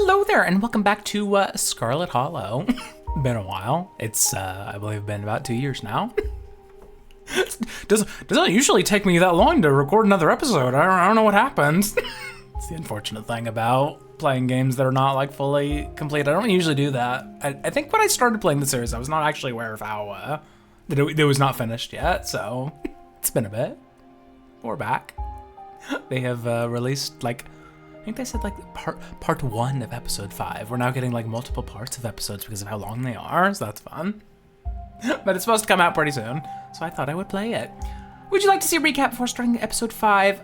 Hello there, and welcome back to Scarlet Hollow. Been a while. It's, I believe, been about 2 years now. Doesn't usually take me that long to record another episode. I don't know what happened. It's the unfortunate thing about playing games that are not like fully complete. I don't usually do that. I think when I started playing the series, I was not actually aware of how that it was not finished yet. So it's been a bit. We're back. They have released like, I think they said like part 1 of episode 5. We're now getting like multiple parts of episodes because of how long they are, so that's fun. But it's supposed to come out pretty soon, so I thought I would play it. Would you like to see a recap before starting episode 5?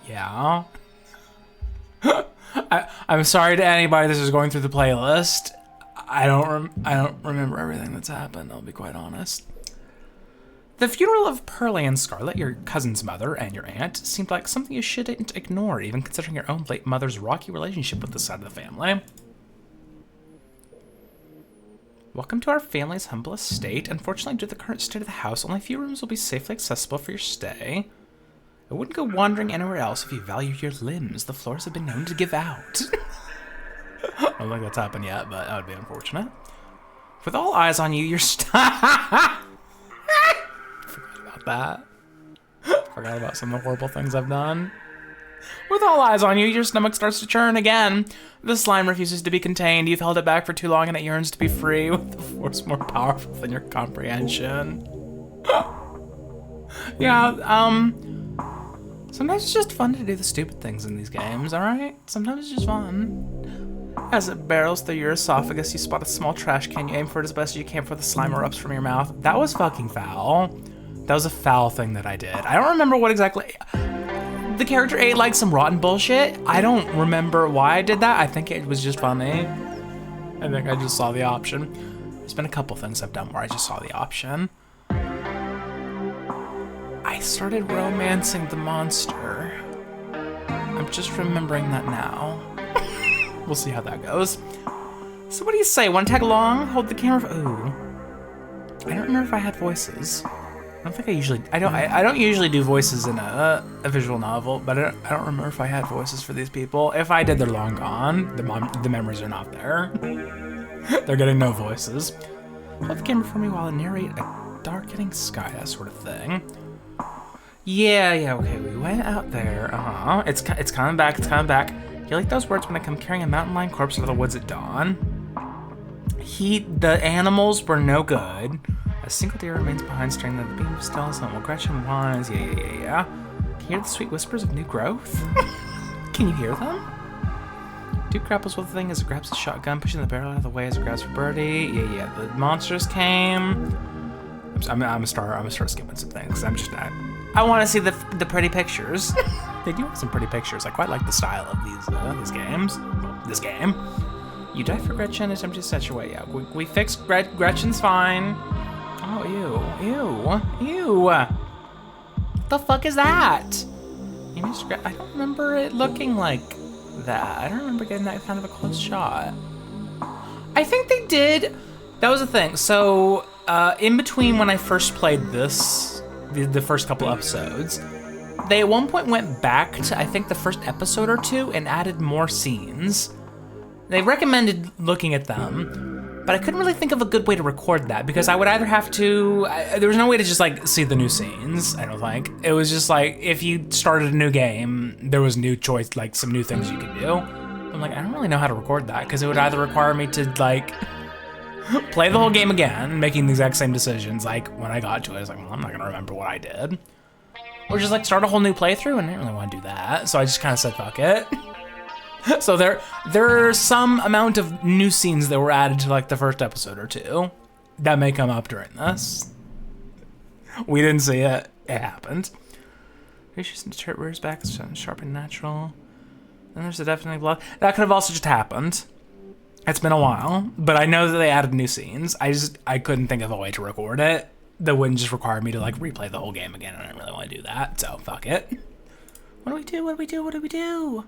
Yeah. I'm sorry to anybody this is going through the playlist. I don't remember everything that's happened, I'll be quite honest. The funeral of Pearly and Scarlet, your cousin's mother and your aunt, seemed like something you shouldn't ignore, even considering your own late mother's rocky relationship with this side of the family. Welcome to our family's humble estate. Unfortunately, due to the current state of the house, only a few rooms will be safely accessible for your stay. I wouldn't go wandering anywhere else if you value your limbs. The floors have been known to give out. I don't think that's happened yet, but that would be unfortunate. With all eyes on you, you're that. Forgot about some of the horrible things I've done. With all eyes on you, your stomach starts to churn again. The slime refuses to be contained. You've held it back for too long and it yearns to be free, with the force more powerful than your comprehension. Yeah, sometimes it's just fun to do the stupid things in these games, alright? Sometimes it's just fun. As it barrels through your esophagus, you spot a small trash can. You aim for it as best as you can before the slime erupts from your mouth. That was fucking foul. That was a foul thing that I did. I don't remember what exactly... The character ate like some rotten bullshit. I don't remember why I did that. I think it was just funny. I think I just saw the option. There's been a couple things I've done where I just saw the option. I started romancing the monster. I'm just remembering that now. We'll see how that goes. So what do you say? Want to tag along? Hold the camera for... Ooh. I don't remember if I had voices. I don't think I usually... I don't usually do voices in a visual novel, but I don't remember if I had voices for these people. If I did, they're long gone. The memories are not there. They're getting no voices. Hold the camera for me while I narrate a darkening sky, that sort of thing. Yeah, okay, we went out there. It's coming back, it's coming back. You like those words when I come carrying a mountain lion corpse into the woods at dawn? The animals were no good. A single deer remains behind, staring at the beam of stillness, and while Gretchen whines, yeah. Can you hear the sweet whispers of new growth? Can you hear them? Duke grapples with the thing as it grabs the shotgun, pushing the barrel out of the way as it grabs for Birdie. Yeah, the monsters came. I'm gonna start skipping some things. I want to see the pretty pictures. They do have some pretty pictures. I quite like the style of these games. Well, this game. You die for Gretchen, attempt to set your way out. We fixed Gretchen's fine. Oh, ew. What the fuck is that? I don't remember it looking like that. I don't remember getting that kind of a close shot. I think they did. That was the thing. So, in between when I first played this, the first couple episodes, they at one point went back to, I think, the first episode or two and added more scenes. They recommended looking at them, but I couldn't really think of a good way to record that because I would either have to, there was no way to just like see the new scenes, I don't think. It was just like, if you started a new game, there was new choice, like some new things you could do. I'm like, I don't really know how to record that because it would either require me to like, play the whole game again, making the exact same decisions. Like when I got to it, I was like, well, I'm not gonna remember what I did. Or just like start a whole new playthrough, and I didn't really want to do that. So I just kind of said, fuck it. So there are some amount of new scenes that were added to like the first episode or two that may come up during this. We didn't see it. It happened. Gracious and deter rears back, sharp and natural. Then there's a definitely blood. That could have also just happened. It's been a while, but I know that they added new scenes. I couldn't think of a way to record it that wouldn't just require me to like replay the whole game again, and I didn't really want to do that, so fuck it. What do we do?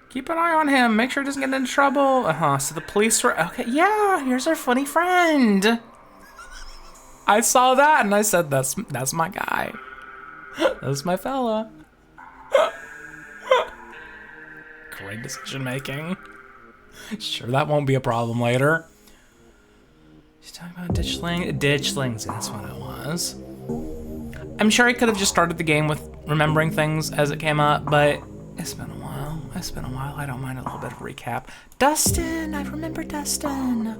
Keep an eye on him. Make sure he doesn't get into trouble. So the police were... Okay, yeah, here's our funny friend. I saw that and I said, that's my guy. That's my fella. great decision making. Sure, that won't be a problem later. She's talking about ditchlings. That's what it was. I'm sure I could have just started the game with remembering things as it came up, but it's been a while. I don't mind a little bit of recap. Dustin! I remember Dustin.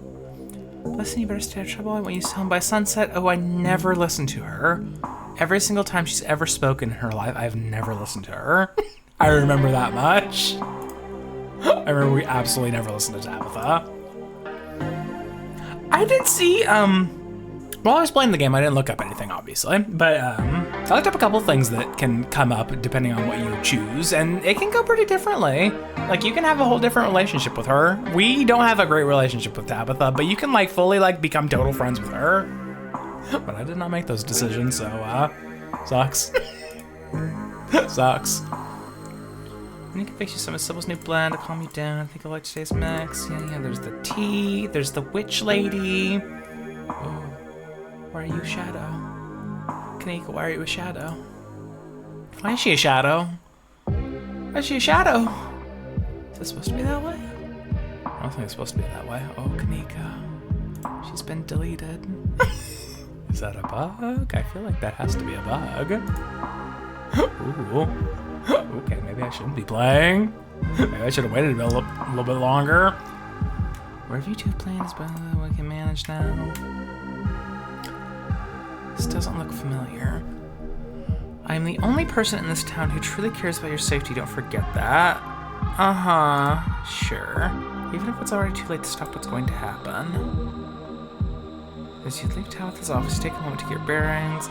Listen, you better stay out of trouble. I want you home by sunset. Oh, I never listened to her. Every single time she's ever spoken in her life, I've never listened to her. I remember that much. I remember we absolutely never listened to Tabitha. I did see, while I was playing the game, I didn't look up anything, obviously, but I looked up a couple things that can come up depending on what you choose, and it can go pretty differently. Like, you can have a whole different relationship with her. We don't have a great relationship with Tabitha, but you can, like, fully, like, become total friends with her. But I did not make those decisions, so, sucks. Sucks. And you can fix you some of Sybil's new blend to calm you down. I think I like today's mix. Yeah, there's the tea. There's the witch lady. Oh, why are you a shadow? Kanika, why are you a shadow? Why is she a shadow? Why is she a shadow? Is it supposed to be that way? I don't think it's supposed to be that way. Oh, Kanika. She's been deleted. Is that a bug? I feel like that has to be a bug. Ooh. Okay, maybe I shouldn't be playing. Maybe I should have waited a little bit longer. Wherever you two plan is better than we can manage now. This doesn't look familiar. I am the only person in this town who truly cares about your safety. Don't forget that. Uh-huh. Sure. Even if it's already too late to stop what's going to happen. As you leave Tabitha's office, take a moment to get your bearings.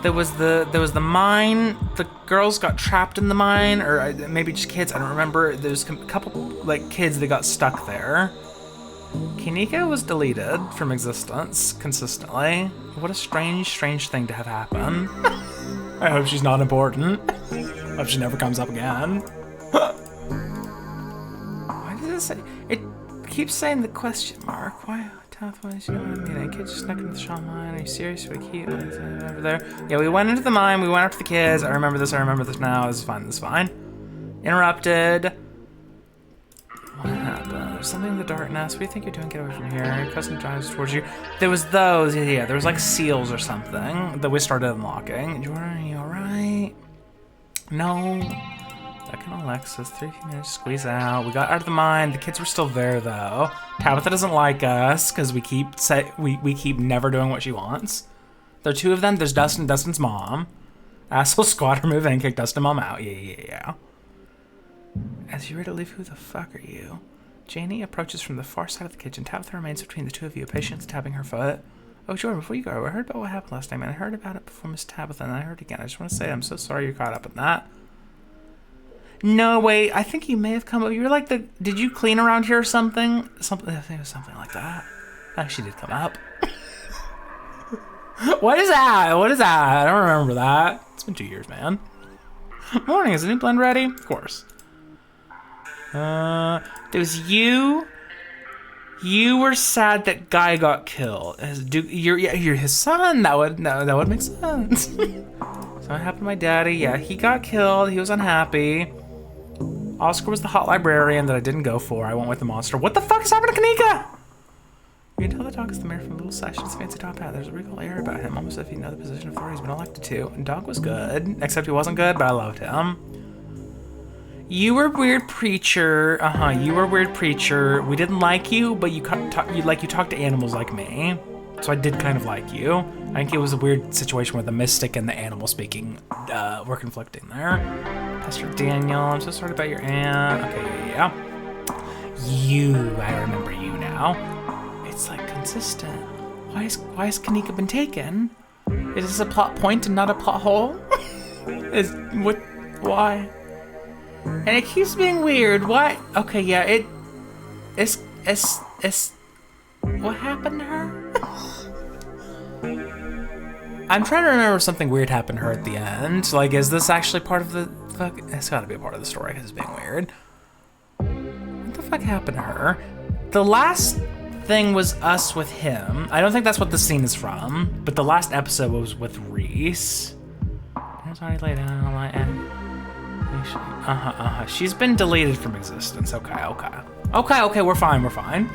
There was the mine. The girls got trapped in the mine, or maybe just kids. I don't remember. There's a couple like kids that got stuck there. Kanika was deleted from existence consistently. What a strange thing to have happen. I hope she's not important. I hope she never comes up again. Why does it say? It keeps saying the question mark. Why? Kids just snuck into the Shaw mine. Are you serious? What a cute over there. Yeah, we went into the mine. We went after the kids. I remember this now. This is fine. Interrupted. What happened? There's something in the darkness. What do you think you're doing? Get away from here. Your cousin drives towards you. There was those. Yeah. There was like seals or something that we started unlocking. Jordan, are you alright? No. Second Alexis, 3 minutes, squeeze out. We got out of the mine. The kids were still there though. Tabitha doesn't like us because we keep never doing what she wants. There are 2 of them. There's Dustin, Dustin's mom. Asshole squad remove and kick Dustin mom out. Yeah. As you're ready to leave, who the fuck are you? Janie approaches from the far side of the kitchen. Tabitha remains between the 2 of you, patiently tapping her foot. Oh, Jordan, before you go, I heard about what happened last time, and I heard about it before Miss Tabitha, and I heard it again. I just want to say I'm so sorry you're caught up in that. No, wait, I think you may have come up. You were like did you clean around here or something? I think it was something like that. Actually did come up. What is that? I don't remember that. It's been 2 years, man. Morning, is the new blend ready? Of course. There was you. You were sad that Guy got killed. You're his son. That would make sense. So what happened to my daddy? Yeah, he got killed. He was unhappy. Oscar was the hot librarian that I didn't go for. I went with the monster. What the fuck is happening to Kanika? You can tell the dog is the mayor from Little Sessions. Fancy top hat. There's a regal air about him, almost as if he'd know the position of authority he's been elected to. And dog was good, except he wasn't good, but I loved him. You were weird preacher. You were weird preacher. We didn't like you, but you talked to animals like me. So I did kind of like you. I think it was a weird situation where the mystic and the animal speaking were conflicting there. Pastor Daniel, I'm so sorry about your aunt. Okay, yeah. I remember you now. It's like consistent. Why has Kanika been taken? Is this a plot point and not a plot hole? Why? And it keeps being weird. Why? Okay, yeah, it's what happened to her? I'm trying to remember if something weird happened to her at the end. Like, is this actually part of the fuck? It's gotta be a part of the story because it's being weird. What the fuck happened to her? The last thing was us with him. I don't think that's what the scene is from, but the last episode was with Reese. It's already laid down. She's been deleted from existence. Okay, we're fine.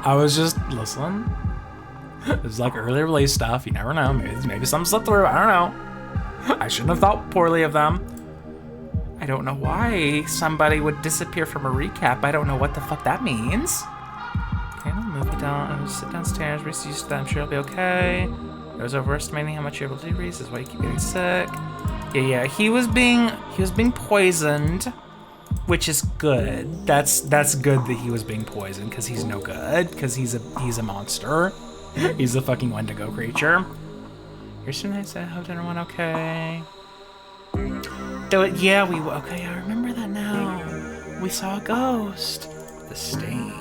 I was just listening. It was like early release stuff. You never know. Maybe some slipped through. I don't know. I shouldn't have thought poorly of them. I don't know why somebody would disappear from a recap. I don't know what the fuck that means. Okay, I'll move you down. I'll just sit downstairs. Reese used to that. I'm sure it'll be okay. I was overestimating how much you're able to do, Reese. This is why you keep getting sick. Yeah. He was being poisoned, which is good. That's good that he was being poisoned, because he's no good. Because he's a monster. He's a fucking Wendigo creature. Here's some nice. I hope dinner went okay. Okay, I remember that now. We saw a ghost. The stain.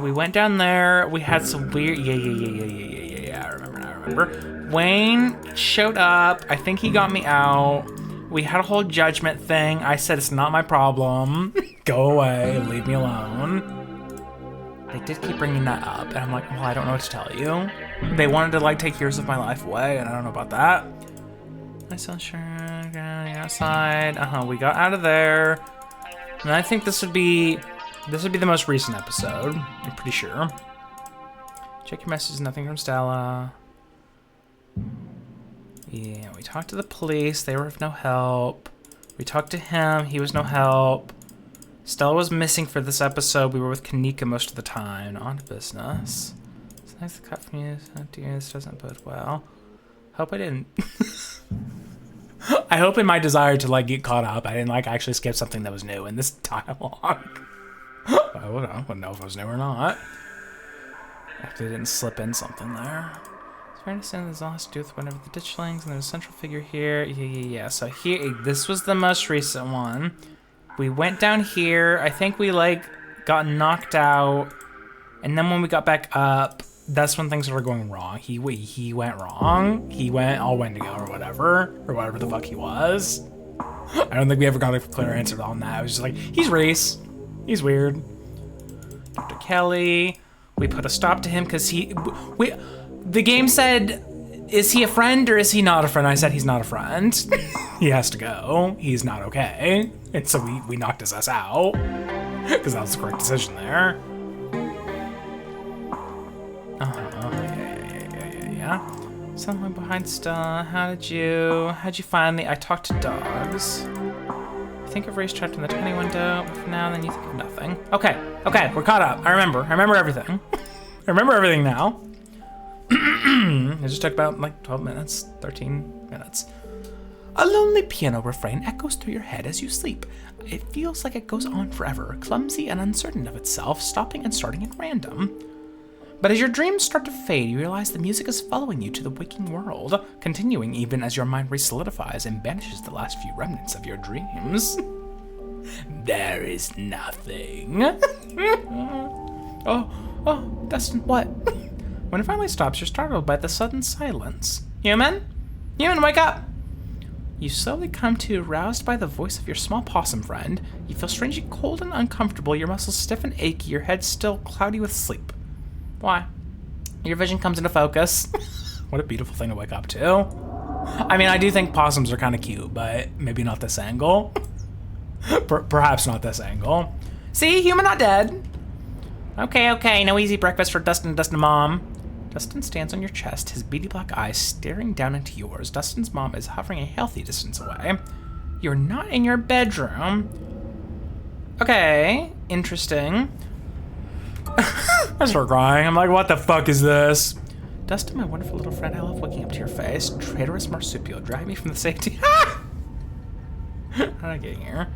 We went down there. We had some weird. Yeah. I remember. Wayne showed up. I think he got me out. We had a whole judgment thing. I said it's not my problem. Go away. Leave me alone. They did keep bringing that up, and I'm like, well, I don't know what to tell you. They wanted to like take years of my life away, and I don't know about that. I still sure outside. We got out of there, and I think this would be the most recent episode. I'm pretty sure. Check your messages. Nothing from Stella. Yeah, we talked to the police. They were of no help. We talked to him. He was no help. Stella was missing for this episode. We were with Kanika most of the time. On to business. It's nice to cut from you. Oh dear, this doesn't bode well. Hope I didn't. I hope in my desire to like get caught up, I didn't like actually skip something that was new in this dialogue. I wouldn't know if it was new or not. If they didn't slip in something there. It's fair to say there's lots to do with whatever the ditchlings, and there's a central figure here. Yeah. So here, this was the most recent one. We went down here. I think we like got knocked out, and then when we got back up, that's when things started going wrong. He went wrong. He went all Wendigo or whatever the fuck he was. I don't think we ever got a clear answer on that. It was just like, he's Reese. He's weird. Dr. Kelly. We put a stop to him because the game said, is he a friend or is he not a friend? I said he's not a friend. He has to go. He's not okay. And so we knocked his ass out because that was the correct decision there. Yeah. Someone behind Stella. How'd you find I talked to dogs. You think of Reese trapped in the tiny window, but for now, then you think of nothing. Okay, we're caught up. I remember everything. I remember everything now. It just took about like 12 minutes, 13 minutes. A lonely piano refrain echoes through your head as you sleep. It feels like it goes on forever, clumsy and uncertain of itself, stopping and starting at random. But as your dreams start to fade, you realize the music is following you to the waking world, continuing even as your mind re-solidifies and banishes the last few remnants of your dreams. There is nothing. Oh, Dustin, what? When it finally stops, you're startled by the sudden silence. Human, wake up! You slowly come to, roused by the voice of your small possum friend. You feel strangely cold and uncomfortable, your muscles stiff and achy, your head still cloudy with sleep. Why? Your vision comes into focus. What a beautiful thing to wake up to. I mean, I do think possums are kind of cute, but maybe not this angle. Perhaps not this angle. See, human not dead. Okay, no easy breakfast for Dustin Mom. Dustin stands on your chest, his beady black eyes staring down into yours. Dustin's mom is hovering a healthy distance away. You're not in your bedroom. Okay, interesting. I start crying. I'm like, what the fuck is this? Dustin, my wonderful little friend, I love waking up to your face. Traitorous marsupial, drag me from the safety. How did I get here?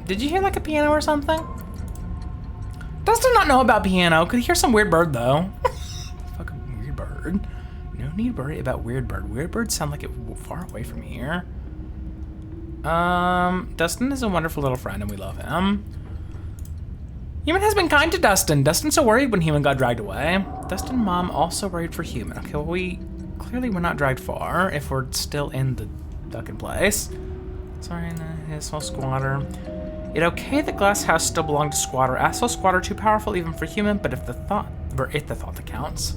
Did you hear like a piano or something? Dustin not know about piano. Could he hear some weird bird though? Fucking weird bird. No need to worry about weird bird. Weird birds sound like it far away from here. Dustin is a wonderful little friend and we love him. Human has been kind to Dustin. Dustin's so worried when Human got dragged away. Dustin mom also worried for Human. Okay, well we're not dragged far if we're still in the fucking place. Sorry, no, small squatter. It okay the glass house still belonged to Squatter. Asshole Squatter too powerful even for Human, but if the thought that counts.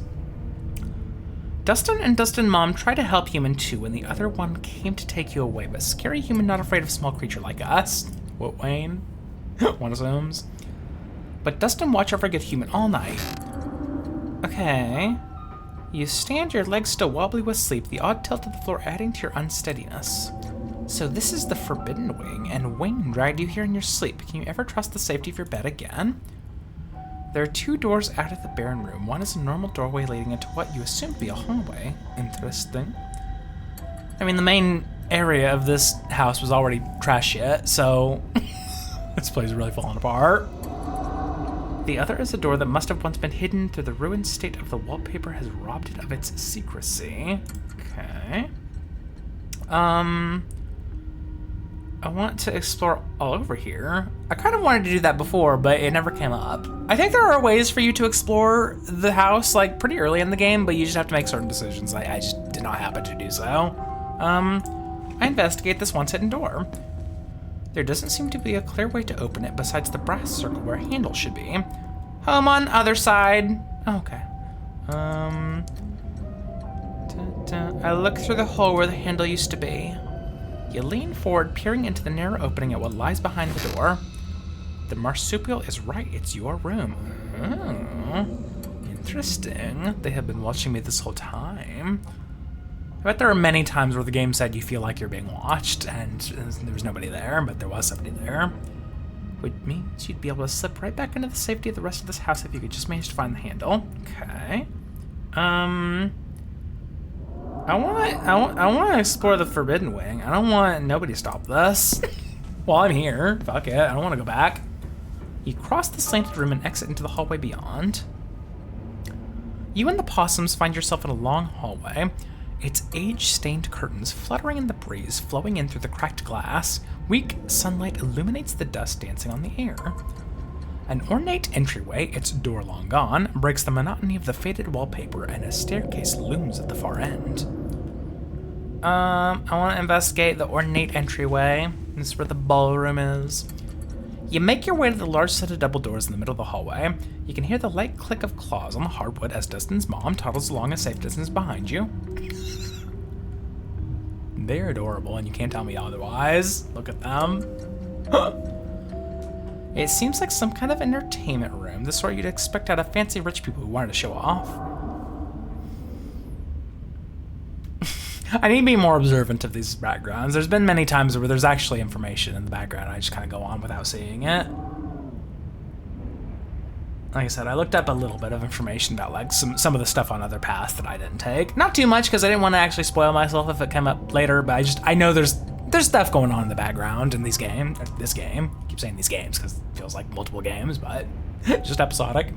Dustin and Dustin Mom tried to help Human 2 when the other one came to take you away, but scary Human not afraid of small creature like us. What, Wayne? One assumes. But Dustin watch over good Human all night. Okay. You stand, your legs still wobbly with sleep, the odd tilt of the floor adding to your unsteadiness. So this is the Forbidden Wing, and Wayne dragged you here in your sleep. Can you ever trust the safety of your bed again? There are 2 doors out of the Baron room. One is a normal doorway leading into what you assume to be a hallway. Interesting. I mean, the main area of this house was already trash shit, so this place is really falling apart. The other is a door that must have once been hidden through the ruined state of the wallpaper has robbed it of its secrecy. Okay. I want to explore all over here. I kind of wanted to do that before, but it never came up. I think there are ways for you to explore the house, like, pretty early in the game, but you just have to make certain decisions. I just did not happen to do so. I investigate this once hidden door. There doesn't seem to be a clear way to open it besides the brass circle where a handle should be. Home on other side. Okay. I look through the hole where the handle used to be. You lean forward, peering into the narrow opening at what lies behind the door. The marsupial is right, it's your room. Oh, interesting. They have been watching me this whole time. I bet there are many times where the game said you feel like you're being watched, and there was nobody there, but there was somebody there. Which means you'd be able to slip right back into the safety of the rest of this house if you could just manage to find the handle. Okay. I want to explore the Forbidden Wing. I don't want nobody to stop this. Well, I'm here. Fuck it. I don't want to go back. You cross the slanted room and exit into the hallway beyond. You and the possums find yourself in a long hallway. Its age-stained curtains fluttering in the breeze, flowing in through the cracked glass. Weak sunlight illuminates the dust dancing on the air. An ornate entryway, its door long gone, breaks the monotony of the faded wallpaper, and a staircase looms at the far end. I want to investigate the ornate entryway. This is where the ballroom is. You make your way to the large set of double doors in the middle of the hallway. You can hear the light click of claws on the hardwood as Dustin's mom toddles along a safe distance behind you. They're adorable, and you can't tell me otherwise. Look at them. It seems like some kind of entertainment room, the sort you'd expect out of fancy rich people who wanted to show off. I need to be more observant of these backgrounds. There's been many times where there's actually information in the background, and I just kind of go on without seeing it. Like I said, I looked up a little bit of information about like some of the stuff on other paths that I didn't take. Not too much, because I didn't want to actually spoil myself if it came up later, but I know there's stuff going on in the background in this game. I keep saying these games because it feels like multiple games, but just episodic.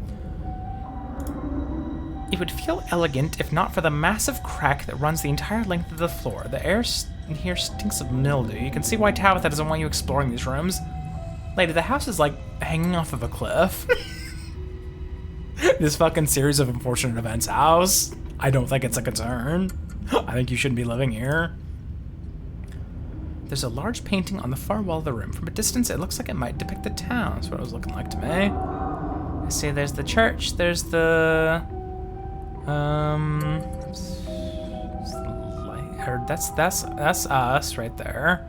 It would feel elegant if not for the massive crack that runs the entire length of the floor. The air in here stinks of mildew. You can see why Tabitha doesn't want you exploring these rooms. Lady, the house is like hanging off of a cliff. This fucking series of unfortunate events house. I don't think it's a concern. I think you shouldn't be living here. There's a large painting on the far wall of the room. From a distance, it looks like it might depict the town. That's what it was looking like to me. I see there's the church, there's the... that's us right there.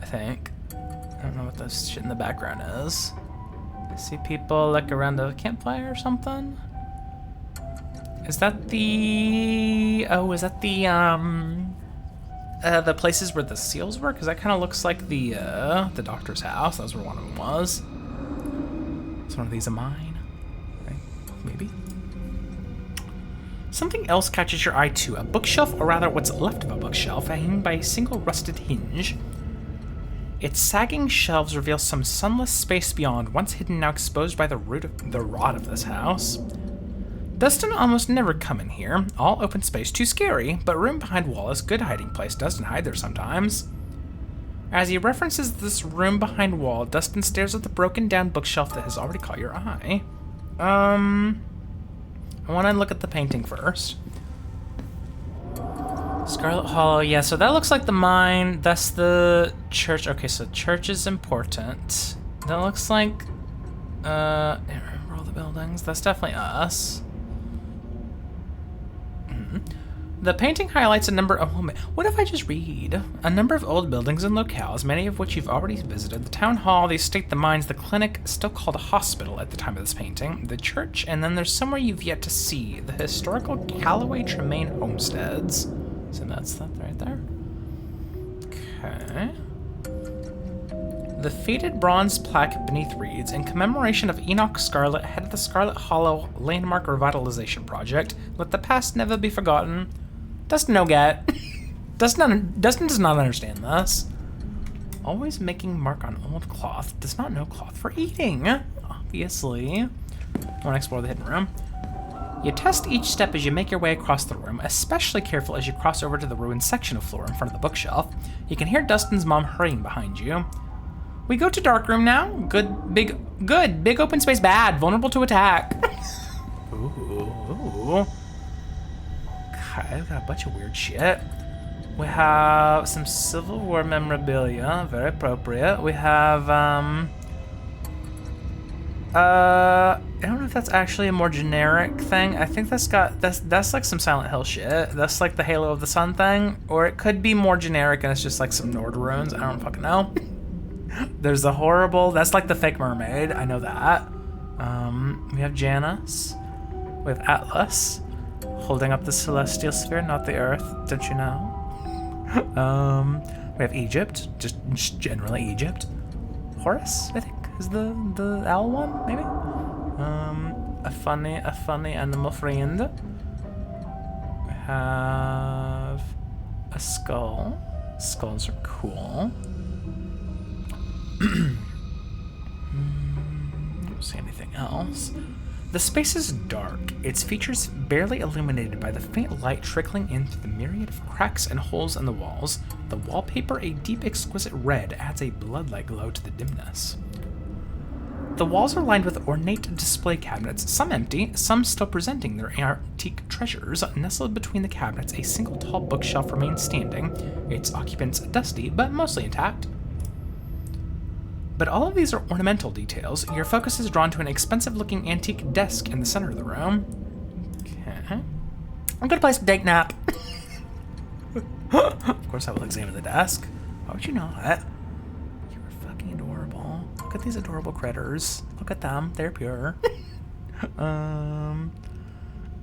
I think. I don't know what this shit in the background is. I see people like around the campfire or something. Is that the... Oh, is that the places where the seals were? Because that kind of looks like the doctor's house. That was where one of them was. Is one of these a mine? Right? Maybe. Something else catches your eye too. A bookshelf, or rather what's left of a bookshelf, hanging by a single rusted hinge. Its sagging shelves reveal some sunless space beyond, once hidden now exposed by the rot of this house. Dustin almost never come in here. All open space, too scary, but room behind wall is good hiding place. Dustin hide there sometimes. As he references this room behind wall, Dustin stares at the broken down bookshelf that has already caught your eye. I want to look at the painting first. Scarlet Hollow, yeah, so that looks like the mine. That's the church. Okay, so church is important. That looks like, I don't remember all the buildings. That's definitely us. The painting highlights a number of... what if I just read? A number of old buildings and locales, many of which you've already visited. The town hall, the estate, the mines, the clinic, still called a hospital at the time of this painting, the church, and then there's somewhere you've yet to see, the historical Callaway Tremaine homesteads. So that's that right there. Okay. The faded bronze plaque beneath reads, in commemoration of Enoch Scarlet, head of the Scarlet Hollow Landmark Revitalization Project, let the past never be forgotten. Dustin no get. Dustin does not understand this. Always making mark on old cloth. Does not know cloth for eating. Obviously. Want to explore the hidden room. You test each step as you make your way across the room, especially careful as you cross over to the ruined section of floor in front of the bookshelf. You can hear Dustin's mom hurrying behind you. We go to dark room now. Good, big open space, bad, vulnerable to attack. Ooh. Okay, we've got a bunch of weird shit. We have some Civil War memorabilia, very appropriate. We have, I don't know if that's actually a more generic thing. I think that's like some Silent Hill shit. That's like the Halo of the Sun thing. Or it could be more generic and it's just like some Nord runes. I don't fucking know. There's the horrible, that's like the fake mermaid. I know that. We have Janus. We have Atlas. Holding up the celestial sphere, not the earth. Don't you know? We have Egypt. Just generally Egypt. Horus, I think, is the owl one, maybe? A funny animal friend. We have a skull. Skulls are cool. Don't see anything else. The space is dark, its features barely illuminated by the faint light trickling in through the myriad of cracks and holes in the walls. The wallpaper, a deep, exquisite red, adds a blood-like glow to the dimness. The walls are lined with ornate display cabinets, some empty, some still presenting their antique treasures. Nestled between the cabinets, a single tall bookshelf remains standing, its occupants dusty, but mostly intact. But all of these are ornamental details. Your focus is drawn to an expensive-looking antique desk in the center of the room. Okay. I'm gonna play some dank nap. Of course I will examine the desk. Why would you not? You are fucking adorable. Look at these adorable critters. Look at them. They're pure. I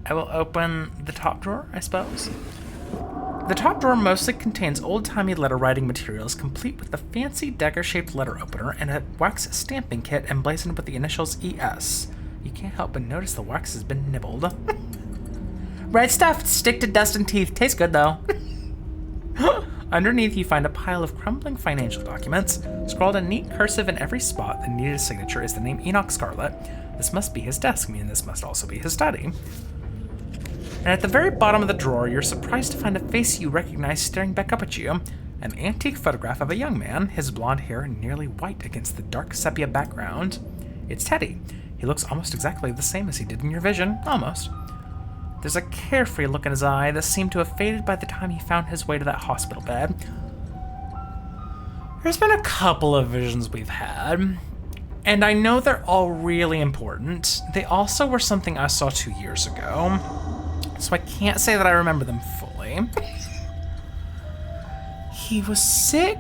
will open the top drawer, I suppose. The top drawer mostly contains old-timey letter writing materials, complete with the fancy dagger-shaped letter opener and a wax stamping kit emblazoned with the initials ES. You can't help but notice the wax has been nibbled. Red stuff, stick to dust and teeth. Tastes good, though. Underneath, you find a pile of crumbling financial documents. Scrawled in neat cursive in every spot, the neatest signature is the name Enoch Scarlet. This must be his desk, meaning this must also be his study. And at the very bottom of the drawer, you're surprised to find a face you recognize staring back up at you. An antique photograph of a young man, his blonde hair nearly white against the dark sepia background. It's Teddy. He looks almost exactly the same as he did in your vision. Almost. There's a carefree look in his eye that seemed to have faded by the time he found his way to that hospital bed. There's been a couple of visions we've had, and I know they're all really important. They also were something I saw 2 years ago. So I can't say that I remember them fully. He was sick,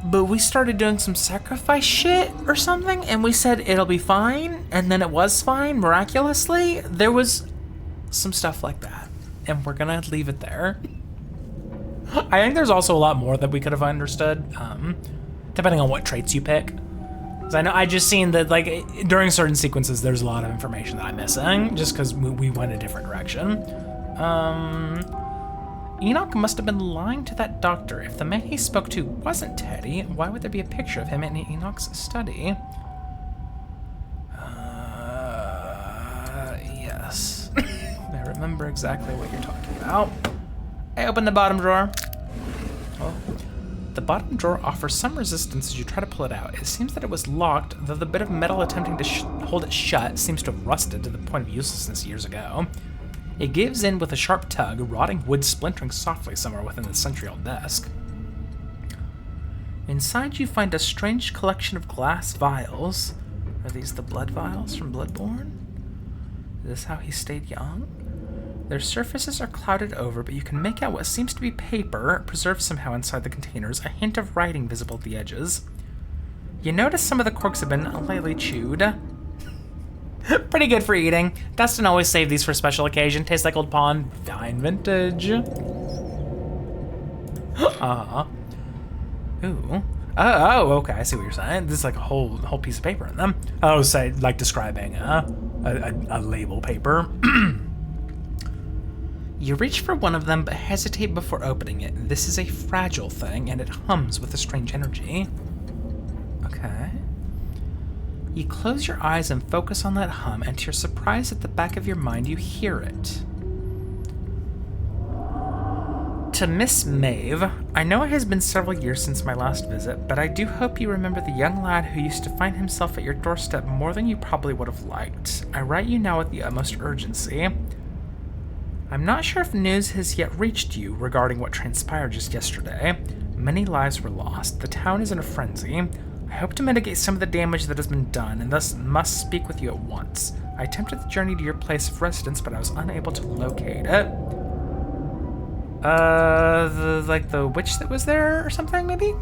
but we started doing some sacrifice shit or something, and we said it'll be fine, and then it was fine, miraculously. There was some stuff like that, and we're gonna leave it there. I think there's also a lot more that we could have understood, depending on what traits you pick. I know I just seen that, like, during certain sequences, there's a lot of information that I'm missing, just because we went a different direction. Enoch must have been lying to that doctor. If the man he spoke to wasn't Teddy, why would there be a picture of him in Enoch's study? Yes. I remember exactly what you're talking about. I opened the bottom drawer. Oh. The bottom drawer offers some resistance as you try to pull it out. It seems that it was locked, though the bit of metal attempting to hold it shut seems to have rusted to the point of uselessness years ago. It gives in with a sharp tug, rotting wood splintering softly somewhere within the century-old desk. Inside you find a strange collection of glass vials. Are these the blood vials from Bloodborne? Is this how he stayed young? Their surfaces are clouded over, but you can make out what seems to be paper, preserved somehow inside the containers, a hint of writing visible at the edges. You notice some of the corks have been lightly chewed. Pretty good for eating. Dustin always saved these for a special occasion. Tastes like Old Pond. Fine vintage. Ooh. Oh, okay. I see what you're saying. This is like a whole piece of paper in them. Oh, say like describing a label paper. You reach for one of them, but hesitate before opening it. This is a fragile thing, and it hums with a strange energy. Okay. You close your eyes and focus on that hum, and to your surprise, at the back of your mind, you hear it. To Miss Maeve, I know it has been several years since my last visit, but I do hope you remember the young lad who used to find himself at your doorstep more than you probably would have liked. I write you now with the utmost urgency. I'm not sure if news has yet reached you regarding what transpired just yesterday. Many lives were lost. The town is in a frenzy. I hope to mitigate some of the damage that has been done, and thus must speak with you at once. I attempted the journey to your place of residence, but I was unable to locate it. Like the witch that was there or something, maybe?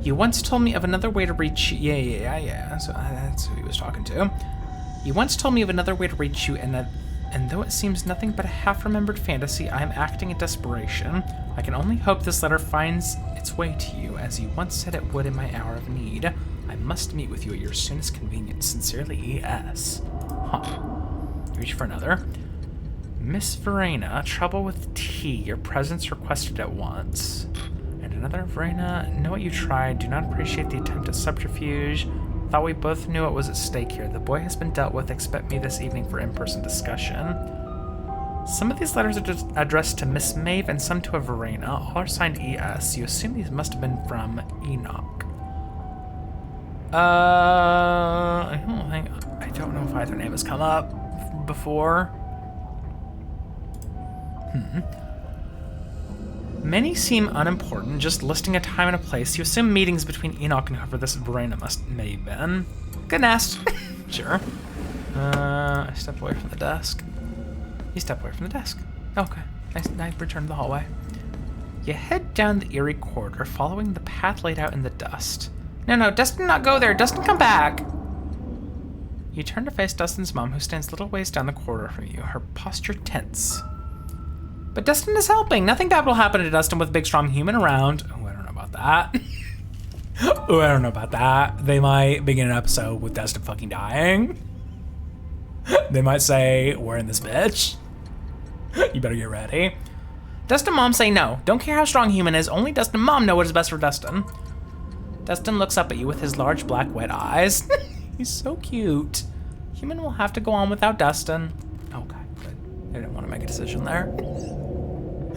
You once told me of another way to reach you. Yeah. So that's who he was talking to. You once told me of another way to reach you, and though it seems nothing but a half-remembered fantasy, I am acting in desperation. I can only hope this letter finds its way to you, as you once said it would in my hour of need. I must meet with you at your soonest convenience. Sincerely, E.S. Huh. Reach for another. Miss Verena, trouble with tea. Your presence requested at once. And another. Verena, know what you tried. Do not appreciate the attempt at subterfuge. Thought we both knew what was at stake here. The boy has been dealt with. Expect me this evening for in-person discussion. Some of these letters are just addressed to Miss Maeve and some to a Verena. All are signed E.S. You assume these must have been from Enoch. I don't know if either name has come up before. Many seem unimportant, just listing a time and a place. You assume meetings between Enoch and whoever this Verena may have been. Good nest. Sure. I step away from the desk. You step away from the desk. Okay. I return to the hallway. You head down the eerie corridor, following the path laid out in the dust. No, Dustin, not go there. Dustin, come back. You turn to face Dustin's mom, who stands a little ways down the corridor from you, her posture tense. But Dustin is helping. Nothing bad will happen to Dustin with a big, strong human around. Oh, I don't know about that. They might begin an episode with Dustin fucking dying. They might say, we're in this bitch. You better get ready. Dustin mom say no. Don't care how strong human is. Only Dustin mom know what is best for Dustin. Dustin looks up at you with his large black wet eyes. He's so cute. Human will have to go on without Dustin. Okay, good. I didn't want to make a decision there.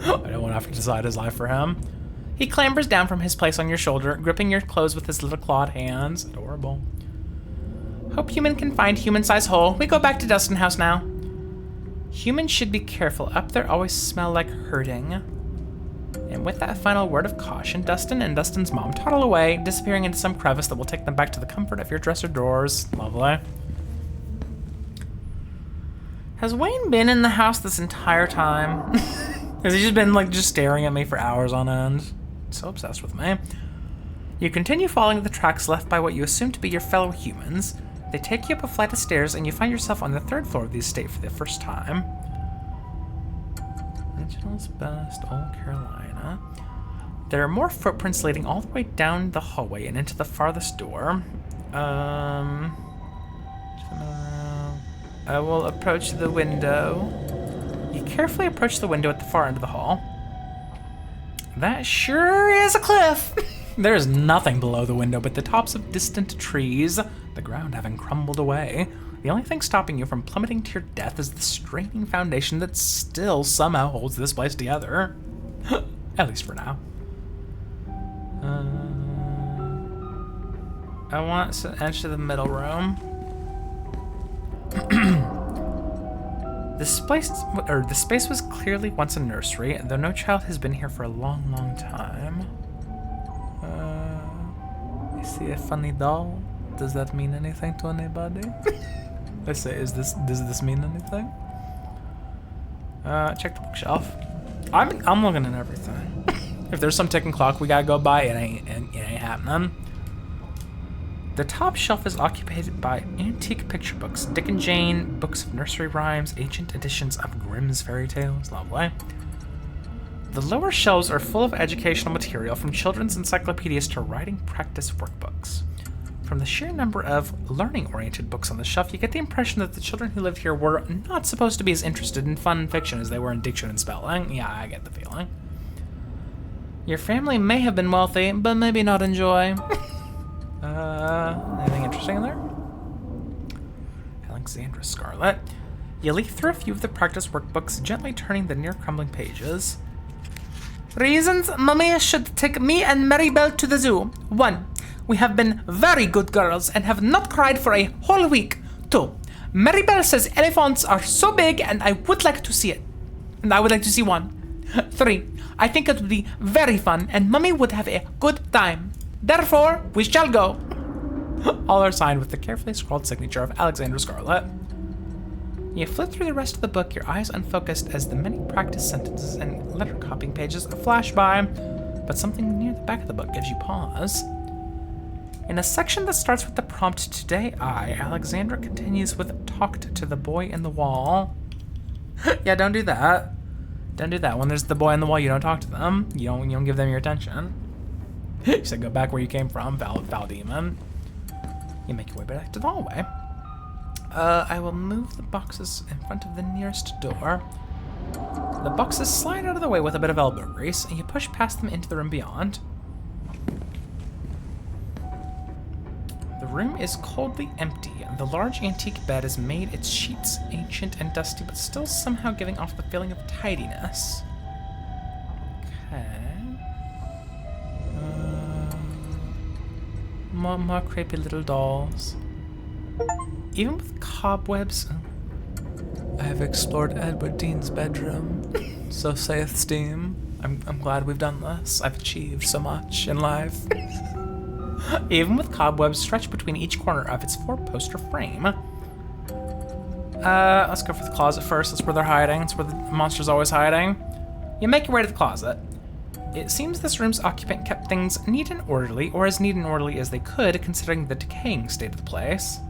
I don't want to have to decide his life for him. He clambers down from his place on your shoulder, gripping your clothes with his little clawed hands. Adorable. Hope human can find human-sized hole. We go back to Dustin house now. Humans should be careful. Up there always smell like hurting. And with that final word of caution, Dustin and Dustin's mom toddle away, disappearing into some crevice that will take them back to the comfort of your dresser drawers. Lovely. Has Wayne been in the house this entire time? Has he just been just staring at me for hours on end? So obsessed with me. You continue following the tracks left by what you assume to be your fellow humans. They take you up a flight of stairs and you find yourself on the 3rd floor of the estate for the first time. Regional's best, Old Carolina. There are more footprints leading all the way down the hallway and into the farthest door. I will approach the window. You carefully approach the window at the far end of the hall. That sure is a cliff. There's nothing below the window but the tops of distant trees, the ground having crumbled away. The only thing stopping you from plummeting to your death is the straining foundation that still somehow holds this place together. At least for now. I want to enter the middle room. The space was clearly once a nursery, though no child has been here for a long, long time. I see a funny doll. Does that mean anything to anybody? I say, does this mean anything? Check the bookshelf. I'm looking at everything. If there's some ticking clock we gotta go by, it ain't happening. The top shelf is occupied by antique picture books, Dick and Jane, books of nursery rhymes, ancient editions of Grimm's fairy tales. Lovely. The lower shelves are full of educational material, from children's encyclopedias to writing practice workbooks. From the sheer number of learning-oriented books on the shelf, you get the impression that the children who lived here were not supposed to be as interested in fun fiction as they were in diction and spelling. Yeah, I get the feeling. Your family may have been wealthy, but maybe not in joy. Anything interesting in there? Alexandra Scarlet. You leaf through a few of the practice workbooks, gently turning the near-crumbling pages. Reasons Mummy should take me and Maribel to the zoo. 1. We have been very good girls and have not cried for a whole week. 2. Maribel says elephants are so big and I would like to see it. And I would like to see one. 3. I think it would be very fun and Mummy would have a good time. Therefore, we shall go. All are signed with the carefully scrawled signature of Alexandra Scarlet. You flip through the rest of the book, your eyes unfocused as the many practice sentences and letter copying pages flash by, but something near the back of the book gives you pause. In a section that starts with the prompt, "Today I," Alexandra continues with "talked to the boy in the wall." Yeah, don't do that. Don't do that. When there's the boy in the wall, you don't talk to them. You don't give them your attention. You said go back where you came from, foul demon. You make your way back to the hallway. I will move the boxes in front of the nearest door. The boxes slide out of the way with a bit of elbow grease, and you push past them into the room beyond. The room is coldly empty. The large antique bed has made its sheets ancient and dusty, but still somehow giving off the feeling of tidiness. Okay. More creepy little dolls. Even with cobwebs, I have explored Edward Dean's bedroom. So saith Steam. I'm glad we've done this. I've achieved so much in life. Even with cobwebs stretched between each corner of its 4-poster frame. Let's go for the closet first. That's where they're hiding. That's where the monster's always hiding. You make your way to the closet. It seems this room's occupant kept things neat and orderly, or as neat and orderly as they could, considering the decaying state of the place.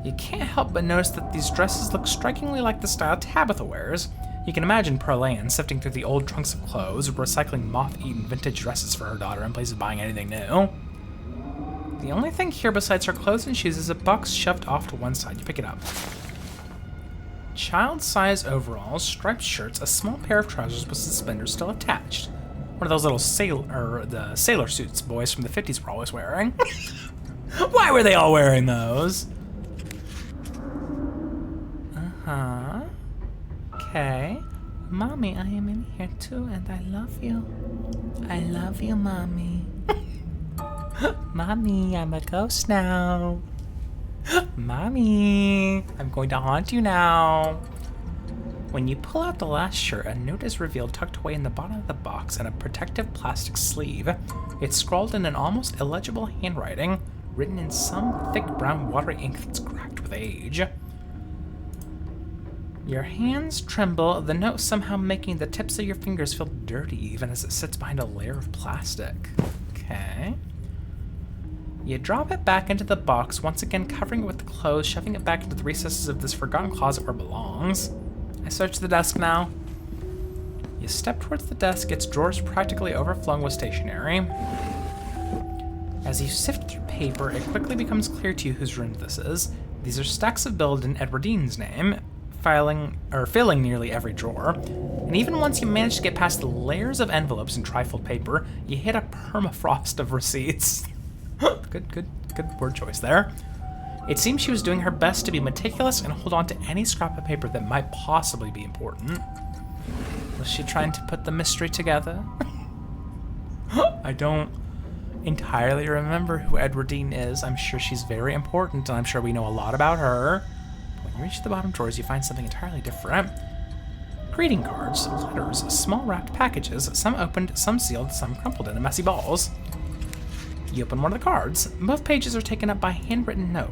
You can't help but notice that these dresses look strikingly like the style Tabitha wears. You can imagine Pearl Ann sifting through the old trunks of clothes, recycling moth-eaten vintage dresses for her daughter in place of buying anything new. The only thing here besides her clothes and shoes is a box shoved off to one side. You pick it up. Child-size overalls, striped shirts, a small pair of trousers with suspenders still attached. One of those little sailor suits boys from the 50s were always wearing. Why were they all wearing those? Uh-huh. Okay. Mommy, I am in here too, and I love you. I love you, Mommy. Mommy, I'm a ghost now. Mommy, I'm going to haunt you now. When you pull out the last shirt, a note is revealed tucked away in the bottom of the box in a protective plastic sleeve. It's scrawled in an almost illegible handwriting, written in some thick brown watery ink that's cracked with age. Your hands tremble, the note somehow making the tips of your fingers feel dirty even as it sits behind a layer of plastic. Okay. You drop it back into the box, once again covering it with the clothes, shoving it back into the recesses of this forgotten closet where it belongs. I search the desk now. You step towards the desk, its drawers practically overflowing with stationery. As you sift through paper, it quickly becomes clear to you whose room this is. These are stacks of bills in Edward Dean's name, filling nearly every drawer. And even once you manage to get past the layers of envelopes and trifold paper, you hit a permafrost of receipts. Good word choice there. It seems she was doing her best to be meticulous and hold on to any scrap of paper that might possibly be important. Was she trying to put the mystery together? I don't entirely remember who Edward Dean is. I'm sure she's very important, and I'm sure we know a lot about her. But when you reach the bottom drawers, you find something entirely different. Greeting cards, letters, small wrapped packages, some opened, some sealed, some crumpled into messy balls. You open one of the cards. Both pages are taken up by a handwritten note.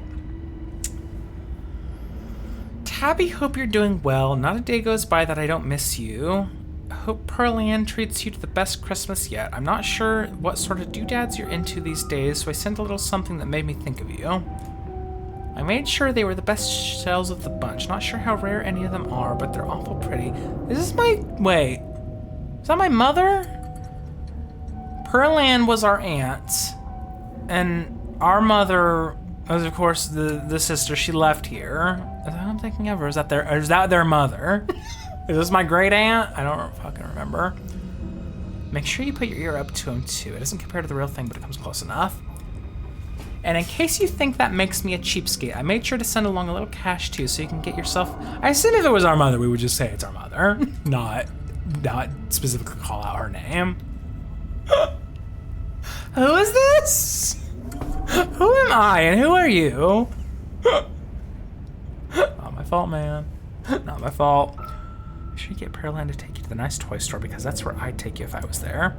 Tabby, hope you're doing well. Not a day goes by that I don't miss you. Hope Pearl Ann treats you to the best Christmas yet. I'm not sure what sort of doodads you're into these days, so I sent a little something that made me think of you. I made sure they were the best shells of the bunch. Not sure how rare any of them are, but they're awful pretty. Is this my... Wait. Is that my mother? Pearl Ann was our aunt. And our mother was, of course, the sister. She left here. Is that what I'm thinking of? Or is that their mother? Is this my great aunt? I don't fucking remember. Make sure you put your ear up to him too. It doesn't compare to the real thing, but it comes close enough. And in case you think that makes me a cheapskate, I made sure to send along a little cash too, so you can get yourself... I assume if it was our mother, we would just say it's our mother, not specifically call out her name. Who is this? Who am I and who are you? Not my fault, man. Not my fault. Make sure you get Pearl Ann to take you to the nice toy store, because that's where I'd take you if I was there.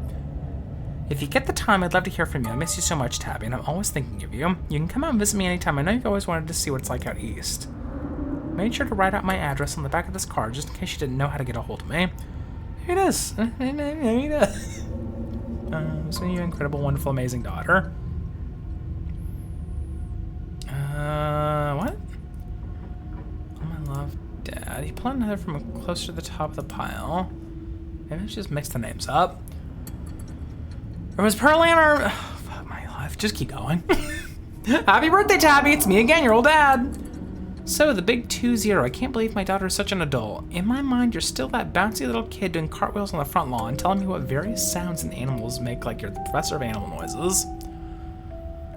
If you get the time, I'd love to hear from you. I miss you so much, Tabby, and I'm always thinking of you. You can come out and visit me anytime. I know you've always wanted to see what it's like out east. Made sure to write out my address on the back of this card, just in case you didn't know how to get a hold of me. Maybe it is. Maybe it is. So you incredible, wonderful, amazing daughter. What? Oh, my love, Dad. You pull another from closer to the top of the pile. Maybe let's just mix the names up. Or was Pearl Ann or... Oh, fuck my life. Just keep going. Happy birthday, Tabby. It's me again, your old dad. So, the big 2-0. I can't believe my daughter is such an adult. In my mind, you're still that bouncy little kid doing cartwheels on the front lawn, telling me what various sounds and animals make like you're the professor of animal noises.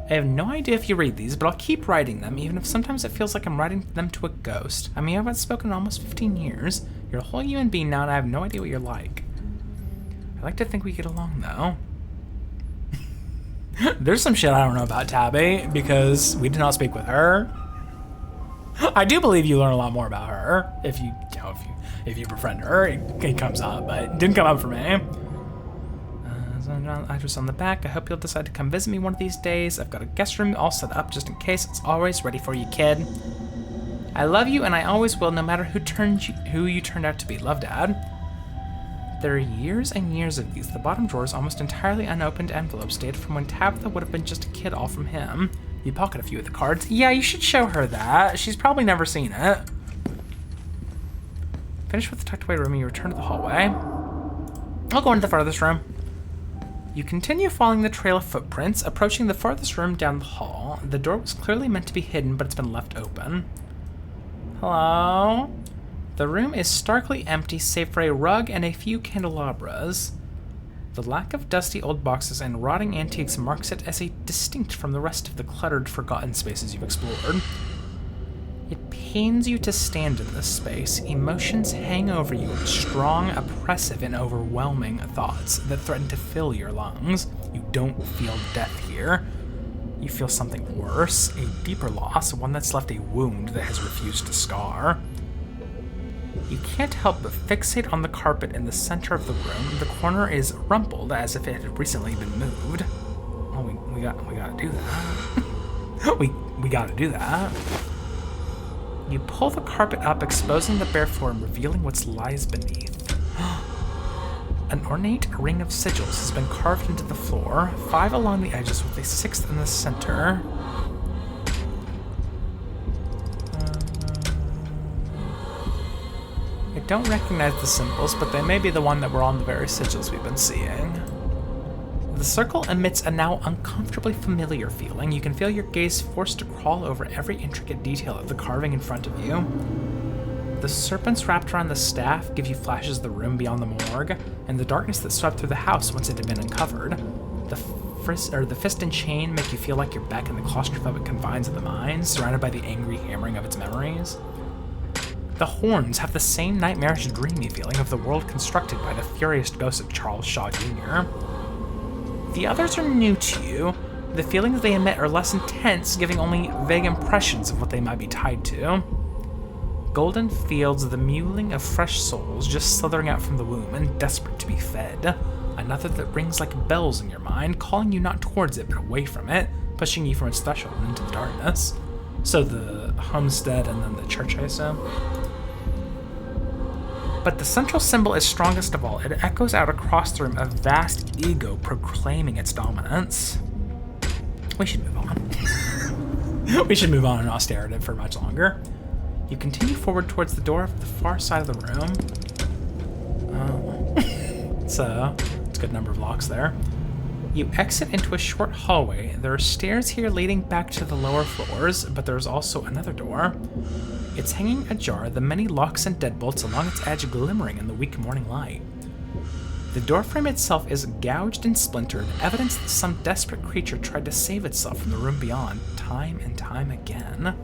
I have no idea if you read these, but I'll keep writing them, even if sometimes it feels like I'm writing them to a ghost. I mean, I haven't spoken in almost 15 years. You're a whole human being now, and I have no idea what you're like. I like to think we get along, though. There's some shit I don't know about Tabby, because we did not speak with her. I do believe you learn a lot more about her if you befriend her. It comes up, but it didn't come up for me. Address on the back. I hope you'll decide to come visit me one of these days. I've got a guest room all set up just in case. It's always ready for you, kid. I love you, and I always will, no matter who you turned out to be. Love, Dad. There are years and years of these. The bottom drawer is almost entirely unopened envelopes dated from when Tabitha would have been just a kid, all from him. You pocket a few of the cards. Yeah, you should show her that. She's probably never seen it. Finish with the tucked away room and you return to the hallway. I'll go into the farthest room. You continue following the trail of footprints, approaching the farthest room down the hall. The door was clearly meant to be hidden, but it's been left open. Hello? The room is starkly empty, save for a rug and a few candelabras. The lack of dusty old boxes and rotting antiques marks it as distinct from the rest of the cluttered, forgotten spaces you've explored. It pains you to stand in this space. Emotions hang over you, strong, oppressive, and overwhelming thoughts that threaten to fill your lungs. You don't feel death here. You feel something worse, a deeper loss, one that's left a wound that has refused to scar. You can't help but fixate on the carpet in the center of the room. The corner is rumpled as if it had recently been moved. Oh, we gotta do that. we gotta do that. You pull the carpet up, exposing the bare floor and revealing what lies beneath. An ornate ring of sigils has been carved into the floor, 5 along the edges with a 6th in the center. I don't recognize the symbols, but they may be the one that were on the very sigils we've been seeing. The circle emits a now uncomfortably familiar feeling. You can feel your gaze forced to crawl over every intricate detail of the carving in front of you. The serpents wrapped around the staff give you flashes of the room beyond the morgue, and the darkness that swept through the house once it had been uncovered. The fist and chain make you feel like you're back in the claustrophobic confines of the mind, surrounded by the angry hammering of its memories. The horns have the same nightmarish, dreamy feeling of the world constructed by the furious ghost of Charles Shaw Jr. The others are new to you. The feelings they emit are less intense, giving only vague impressions of what they might be tied to. Golden fields, the mewling of fresh souls just slithering out from the womb and desperate to be fed. Another that rings like bells in your mind, calling you not towards it but away from it, pushing you from its threshold into the darkness. So the homestead and then the church, I assume. But the central symbol is strongest of all. It echoes out across the room, a vast ego proclaiming its dominance. We should move on. We should move on and not stare at it for much longer. You continue forward towards the door of the far side of the room. Oh. It's a good number of locks there. You exit into a short hallway. There are stairs here leading back to the lower floors, but there's also another door. It's hanging ajar, the many locks and deadbolts along its edge glimmering in the weak morning light. The doorframe itself is gouged and splintered, evidence that some desperate creature tried to save itself from the room beyond, time and time again.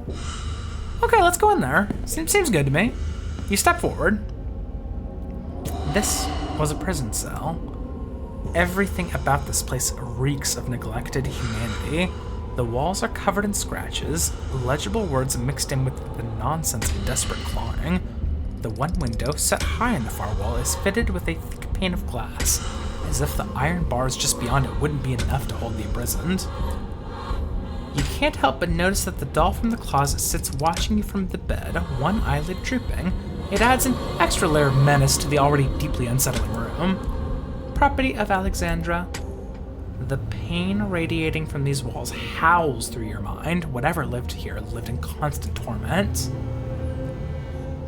Okay, let's go in there. Seems good to me. You step forward. This was a prison cell. Everything about this place reeks of neglected humanity. The walls are covered in scratches, legible words mixed in with the nonsense of desperate clawing. The one window, set high in the far wall, is fitted with a thick pane of glass, as if the iron bars just beyond it wouldn't be enough to hold the imprisoned. You can't help but notice that the doll from the closet sits watching you from the bed, one eyelid drooping. It adds an extra layer of menace to the already deeply unsettling room. Property of Alexandra. The pain radiating from these walls howls through your mind. Whatever lived here lived in constant torment.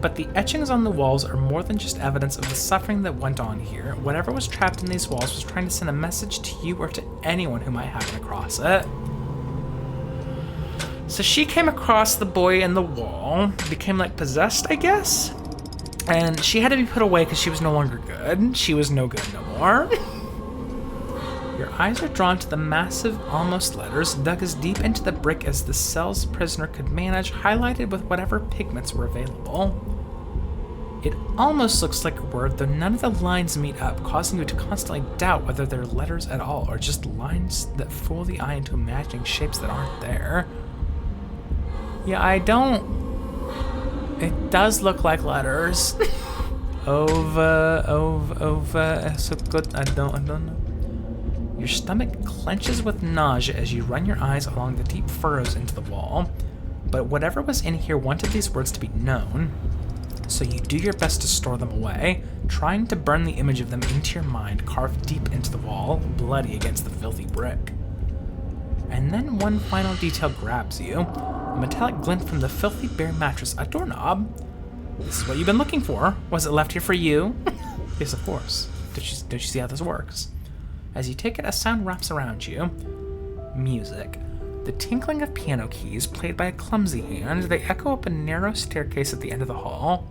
But the etchings on the walls are more than just evidence of the suffering that went on here. Whatever was trapped in these walls was trying to send a message to you or to anyone who might happen across it. So she came across the boy in the wall, became like possessed, I guess? And she had to be put away because she was no longer good. She was no good no more. Your eyes are drawn to the massive, almost letters, dug as deep into the brick as the cell's prisoner could manage, highlighted with whatever pigments were available. It almost looks like a word, though none of the lines meet up, causing you to constantly doubt whether they're letters at all, or just lines that fool the eye into imagining shapes that aren't there. Yeah, it does look like letters. Over, so good, I don't know. Your stomach clenches with nausea as you run your eyes along the deep furrows into the wall. But whatever was in here wanted these words to be known, so you do your best to store them away, trying to burn the image of them into your mind, carved deep into the wall, bloody against the filthy brick. And then one final detail grabs you. A metallic glint from the filthy bare mattress, a doorknob. This is what you've been looking for. Was it left here for you? Yes, of course. Don't you see how this works? As you take it, a sound wraps around you. Music. The tinkling of piano keys, played by a clumsy hand, they echo up a narrow staircase at the end of the hall.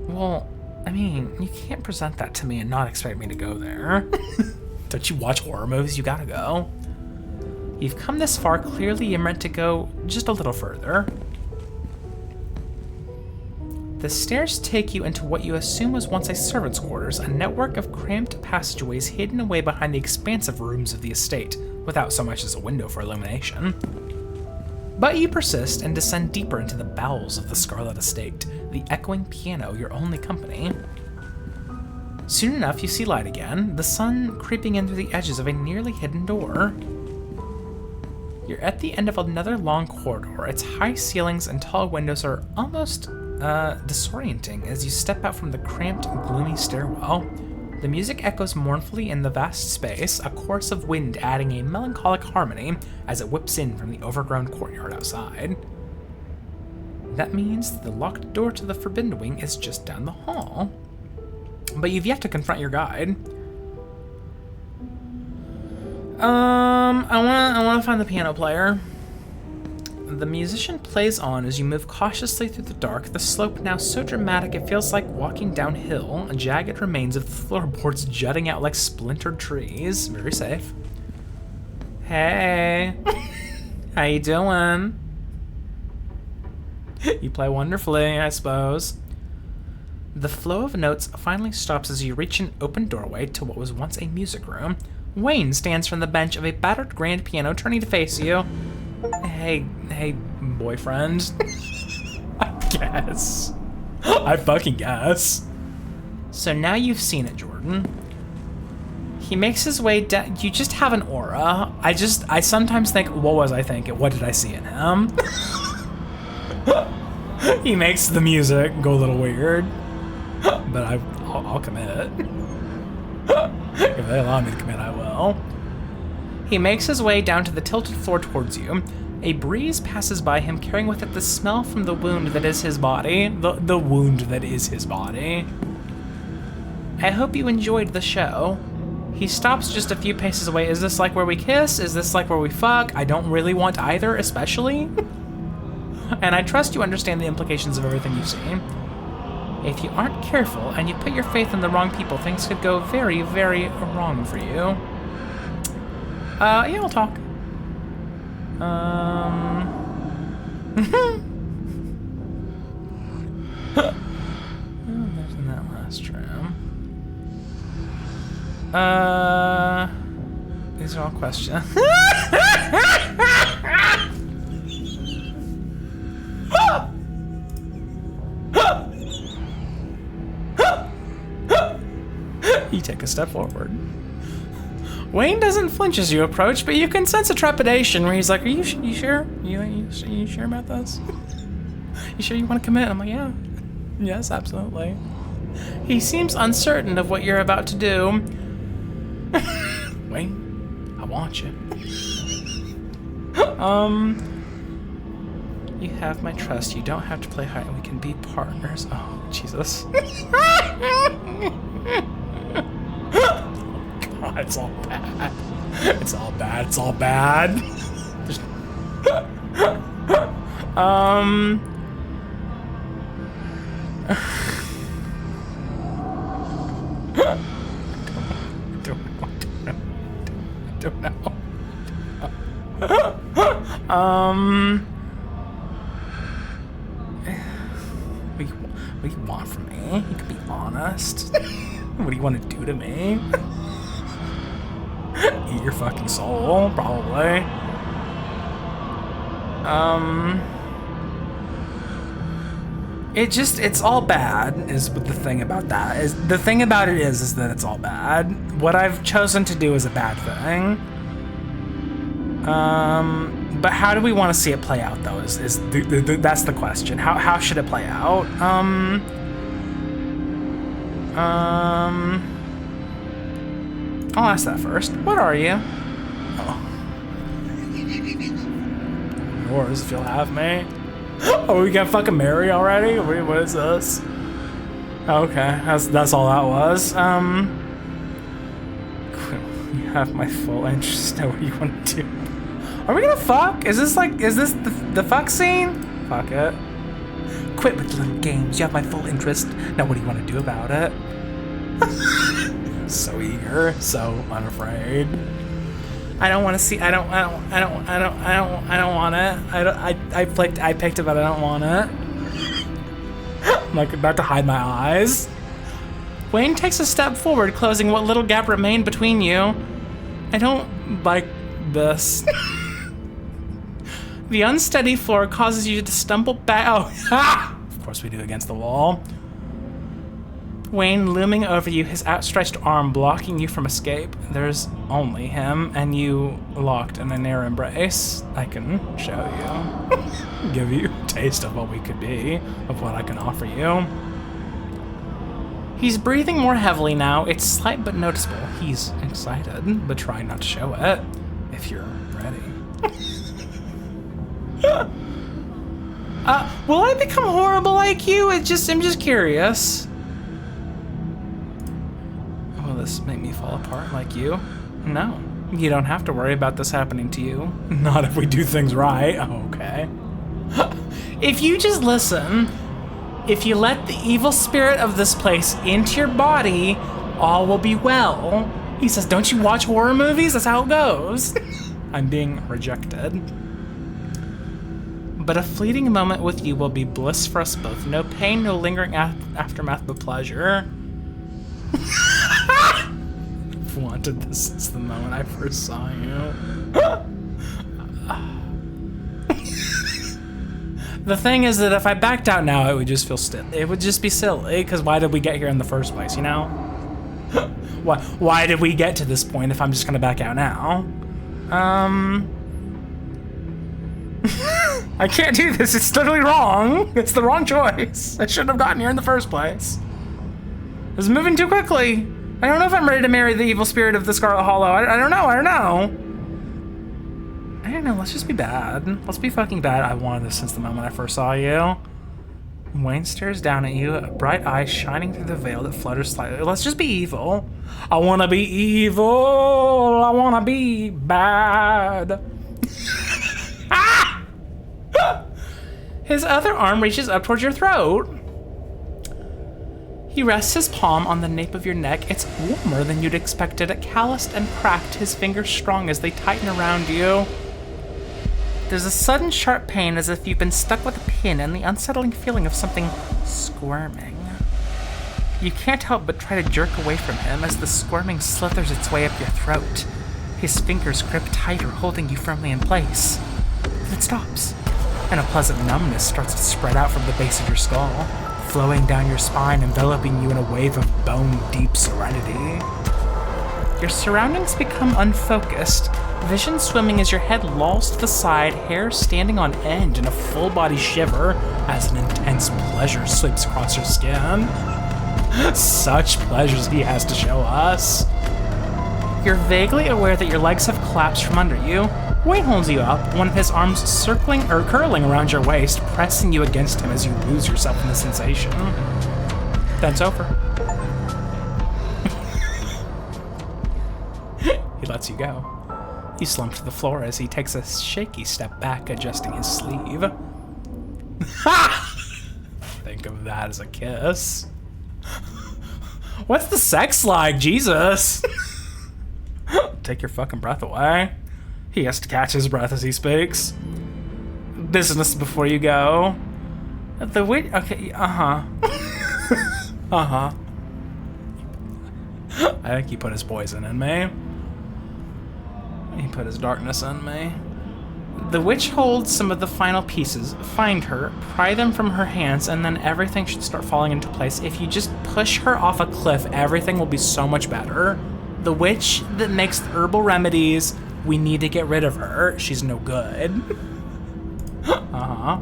Well, I mean, you can't present that to me and not expect me to go there. Don't you watch horror movies? You gotta go. You've come this far, clearly you're meant to go just a little further. The stairs take you into what you assume was once a servant's quarters, a network of cramped passageways hidden away behind the expansive rooms of the estate, without so much as a window for illumination. But you persist and descend deeper into the bowels of the Scarlet Estate, the echoing piano your only company. Soon enough, you see light again, the sun creeping in through the edges of a nearly hidden door. You're at the end of another long corridor. Its high ceilings and tall windows are almost disorienting as you step out from the cramped, gloomy stairwell. The music echoes mournfully in the vast space, a chorus of wind adding a melancholic harmony as it whips in from the overgrown courtyard outside. That means the locked door to the Forbidden Wing is just down the hall. But you've yet to confront your guide. I wanna find the piano player. The musician plays on as you move cautiously through the dark, the slope now so dramatic it feels like walking downhill, jagged remains of the floorboards jutting out like splintered trees. Very safe. Hey, how you doing? You play wonderfully, I suppose. The flow of notes finally stops as you reach an open doorway to what was once a music room. Wayne stands from the bench of a battered grand piano, turning to face you. Hey, boyfriend. I guess. I fucking guess. So now you've seen it, Jordan. He makes his way down. You just have an aura. I sometimes think, what was I thinking? What did I see in him? He makes the music go a little weird, but I'll commit. If they allow me to commit, I will. He makes his way down to the tilted floor towards you. A breeze passes by him, carrying with it the smell from the wound that is his body. The wound that is his body. I hope you enjoyed the show. He stops just a few paces away. Is this like where we kiss? Is this like where we fuck? I don't really want either, especially. And I trust you understand the implications of everything you've seen. If you aren't careful and you put your faith in the wrong people, things could go very, very wrong for you. Yeah, we'll talk. There's in that last room. These are all questions. You take a step forward. Wayne doesn't flinch as you approach, but you can sense a trepidation where he's like, "Are you sure? You sure about this? You sure you want to commit?" I'm like, "Yeah, yes, absolutely." He seems uncertain of what you're about to do. Wayne, I want you. You have my trust. You don't have to play hard, and we can be partners. Oh, Jesus. God, it's all bad. It's all bad. It's all bad. Don't know. What do you want from me? You can be honest. What do you want to do to me? Eat your fucking soul, probably. It's all bad, is what the thing about that is. The thing about it is that it's all bad. What I've chosen to do is a bad thing. But how do we want to see it play out, though, that's the question. How should it play out? I'll ask that first. What are you? Oh. Yours, if you'll have me. Oh, we got fucking married already? What is this? Okay, that's all that was. You have my full interest. Now what do you want to do? Are we gonna fuck? Is this the fuck scene? Fuck it. Quit with the little games. You have my full interest. Now what do you want to do about it? So eager, so unafraid. I don't want to see. I don't want it. I picked it, but I don't want it. I'm like about to hide my eyes. Wayne takes a step forward, closing what little gap remained between you. I don't like this. The unsteady floor causes you to stumble back. Oh, ha! Of course we do, against the wall. Wayne looming over you, his outstretched arm blocking you from escape. There's only him and you locked in a near embrace. I can show you. Give you a taste of what we could be, of what I can offer you. He's breathing more heavily now. It's slight but noticeable. He's excited, but try not to show it if you're ready. Will I become horrible like you? I'm just curious. Will this make me fall apart like you? No. You don't have to worry about this happening to you. Not if we do things right. Oh, okay. If you just listen, if you let the evil spirit of this place into your body, all will be well. He says, don't you watch horror movies? That's how it goes. I'm being rejected. But a fleeting moment with you will be bliss for us both. No pain, no lingering aftermath, but pleasure. I've wanted this since the moment I first saw you. The thing is that if I backed out now, it would just feel it would just be silly, because why did we get here in the first place, you know? Why did we get to this point if I'm just gonna back out now? I can't do this. It's totally wrong. It's the wrong choice. I shouldn't have gotten here in the first place. It's moving too quickly. I don't know if I'm ready to marry the evil spirit of the Scarlet Hollow. I don't know. Let's just be bad. Let's be fucking bad. I wanted this since the moment I first saw you. Wayne stares down at you, a bright eye shining through the veil that flutters slightly. Let's just be evil. I wanna be evil. I wanna be bad. Ah! His other arm reaches up towards your throat. He rests his palm on the nape of your neck. It's warmer than you'd expected. It calloused and cracked, his fingers strong as they tighten around you. There's a sudden sharp pain as if you've been stuck with a pin and the unsettling feeling of something squirming. You can't help but try to jerk away from him as the squirming slithers its way up your throat. His fingers grip tighter, holding you firmly in place. Then it stops, and a pleasant numbness starts to spread out from the base of your skull, flowing down your spine, enveloping you in a wave of bone-deep serenity. Your surroundings become unfocused, vision swimming as your head lolls to the side, hair standing on end in a full-body shiver as an intense pleasure sweeps across your skin. Such pleasures he has to show us. You're vaguely aware that your legs have collapsed from under you. Wayne holds you up, one of his arms circling or curling around your waist, pressing you against him as you lose yourself in the sensation. Then it's over. He lets you go. You slump to the floor as he takes a shaky step back, adjusting his sleeve. Ha! Think of that as a kiss. What's the sex like, Jesus? Take your fucking breath away. He has to catch his breath as he speaks. Business before you go. The wait. Okay. Uh-huh. Uh-huh. I think he put his poison in me. He put his darkness in me. The witch holds some of the final pieces. Find her, pry them from her hands, and then everything should start falling into place. If you just push her off a cliff, everything will be so much better. The witch that makes the herbal remedies, we need to get rid of her. She's no good. Uh-huh.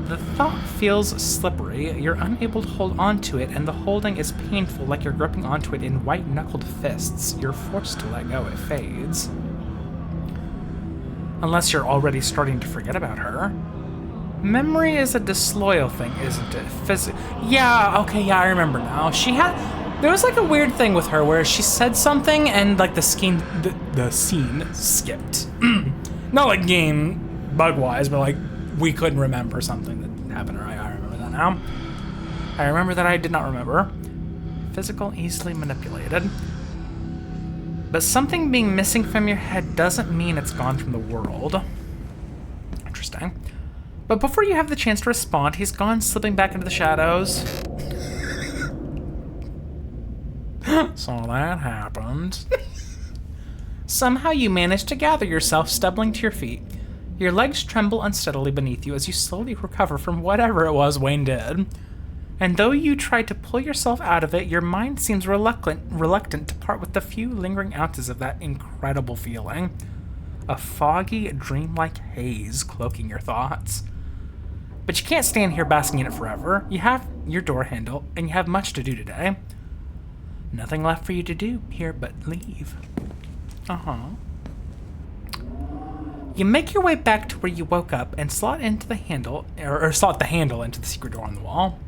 The thought feels slippery. You're unable to hold on to it, and the holding is painful, like you're gripping onto it in white-knuckled fists. You're forced to let go. It fades. Unless you're already starting to forget about her. Memory is a disloyal thing, isn't it? Yeah, okay, yeah, I remember now. There was like a weird thing with her where she said something and like the scene skipped. Not like game bug-wise, but like we couldn't remember something that happened. I remember that now. I remember that I did not remember. Physical, easily manipulated. But something being missing from your head doesn't mean it's gone from the world. Interesting. But before you have the chance to respond, he's gone, slipping back into the shadows. So that happened. Somehow you manage to gather yourself, stumbling to your feet. Your legs tremble unsteadily beneath you as you slowly recover from whatever it was Wayne did. And though you try to pull yourself out of it, your mind seems reluctant to part with the few lingering ounces of that incredible feeling. A foggy, dreamlike haze cloaking your thoughts. But you can't stand here basking in it forever. You have your door handle, and you have much to do today. Nothing left for you to do here but leave. Uh-huh. You make your way back to where you woke up and slot into the handle, or slot the handle into the secret door on the wall.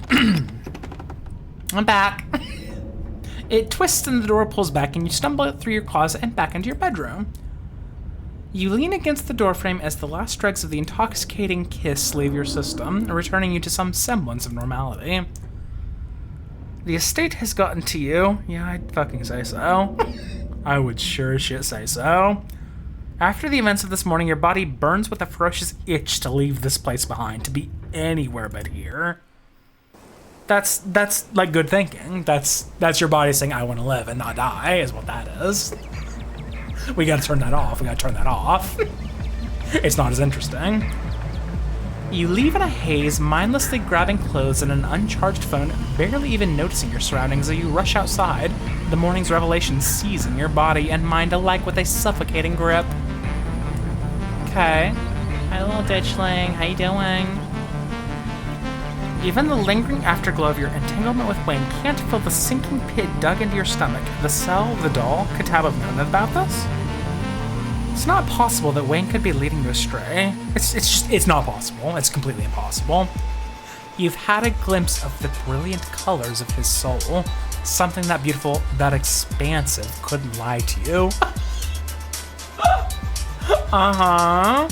I'm back. It twists and the door pulls back and you stumble through your closet and back into your bedroom. You lean against the doorframe as the last dregs of the intoxicating kiss leave your system, returning you to some semblance of normality. The estate has gotten to you. Yeah, I'd fucking say so. I would sure as shit say so. After the events of this morning, your body burns with a ferocious itch to leave this place behind, to be anywhere but here. That's like good thinking. That's your body saying, I want to live and not die, is what that is. We gotta turn that off. It's not as interesting. You leave in a haze, mindlessly grabbing clothes and an uncharged phone, barely even noticing your surroundings as you rush outside, the morning's revelation seizing your body and mind alike with a suffocating grip. Okay. Hi, little ditchling. How you doing? Even the lingering afterglow of your entanglement with Wayne can't fill the sinking pit dug into your stomach. The cell, the doll, could Tab have known about this? It's not possible that Wayne could be leading you astray. It's not possible. It's completely impossible. You've had a glimpse of the brilliant colors of his soul. Something that beautiful, that expansive couldn't lie to you. Uh-huh.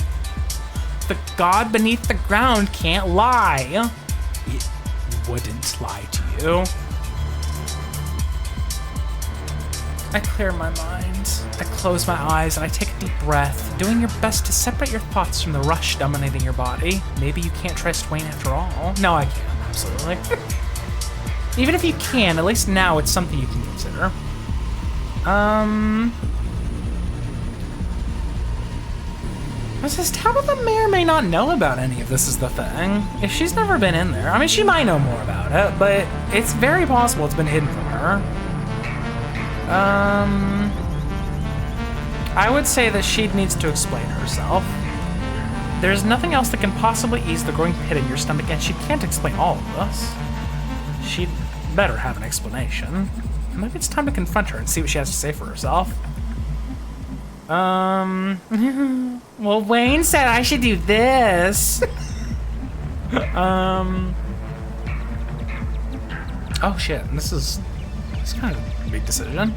The god beneath the ground can't lie. It wouldn't lie to you. I clear my mind. I close my eyes and I take a deep breath, doing your best to separate your thoughts from the rush dominating your body. Maybe you can't trust Wayne after all. No, I can, absolutely. Even if you can, at least now it's something you can consider. Mrs. Tabitha may or may not know about any of this is the thing. If she's never been in there, I mean, she might know more about it, but it's very possible it's been hidden from her. I would say that she needs to explain herself. There's nothing else that can possibly ease the growing pit in your stomach, and she can't explain all of this. She'd better have an explanation. Maybe it's time to confront her and see what she has to say for herself. Well, Wayne said I should do this. Oh shit, this is kind of a big decision.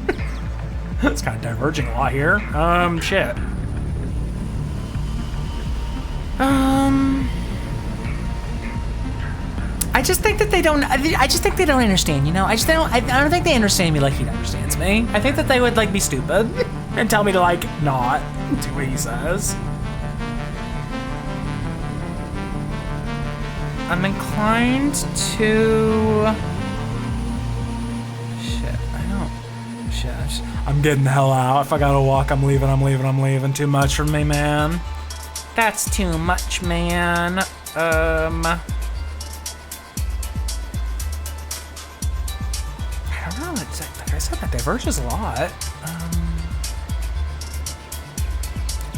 It's kind of diverging a lot here. Shit. I just think that they don't. I just think they don't understand. You know, I don't think they understand me like he understands me. I think that they would like be stupid and tell me to like not do what he says. I'm inclined to. I'm getting the hell out. If I gotta walk, I'm leaving. Too much for me, man. That's too much, man. I don't know. Like I said, that diverges a lot.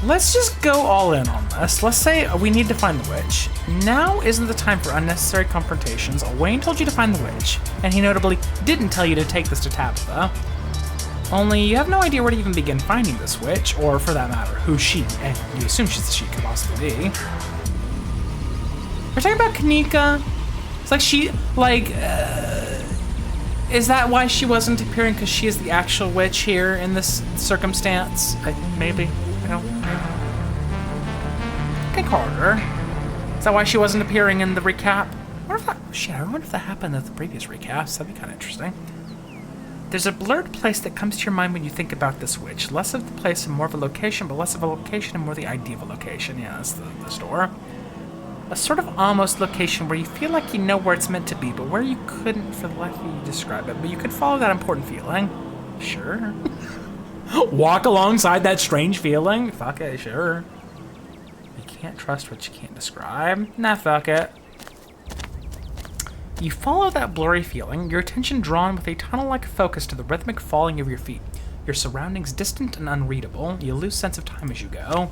Let's just go all in on this. Let's say we need to find the witch. Now isn't the time for unnecessary confrontations. Wayne told you to find the witch, and he notably didn't tell you to take this to Tabitha. Only you have no idea where to even begin finding this witch, or for that matter, who she, and you assume she's the she, could possibly be. We're talking about Kanika. It's like she, like, is that why she wasn't appearing? Because she is the actual witch here in this circumstance? Maybe. I don't know. Think harder. Is that why she wasn't appearing in the recap? I wonder if that happened in the previous recaps. That'd be kind of interesting. There's a blurred place that comes to your mind when you think about this witch. Less of the place and more of a location, but less of a location and more the idea of a location. Yeah, that's the store. A sort of almost location where you feel like you know where it's meant to be, but where you couldn't for the life of you describe it. But you could follow that important feeling. Sure. Walk alongside that strange feeling? Fuck it, sure. You can't trust what you can't describe? Nah, fuck it. You follow that blurry feeling, your attention drawn with a tunnel-like focus to the rhythmic falling of your feet. Your surroundings distant and unreadable. You lose sense of time as you go.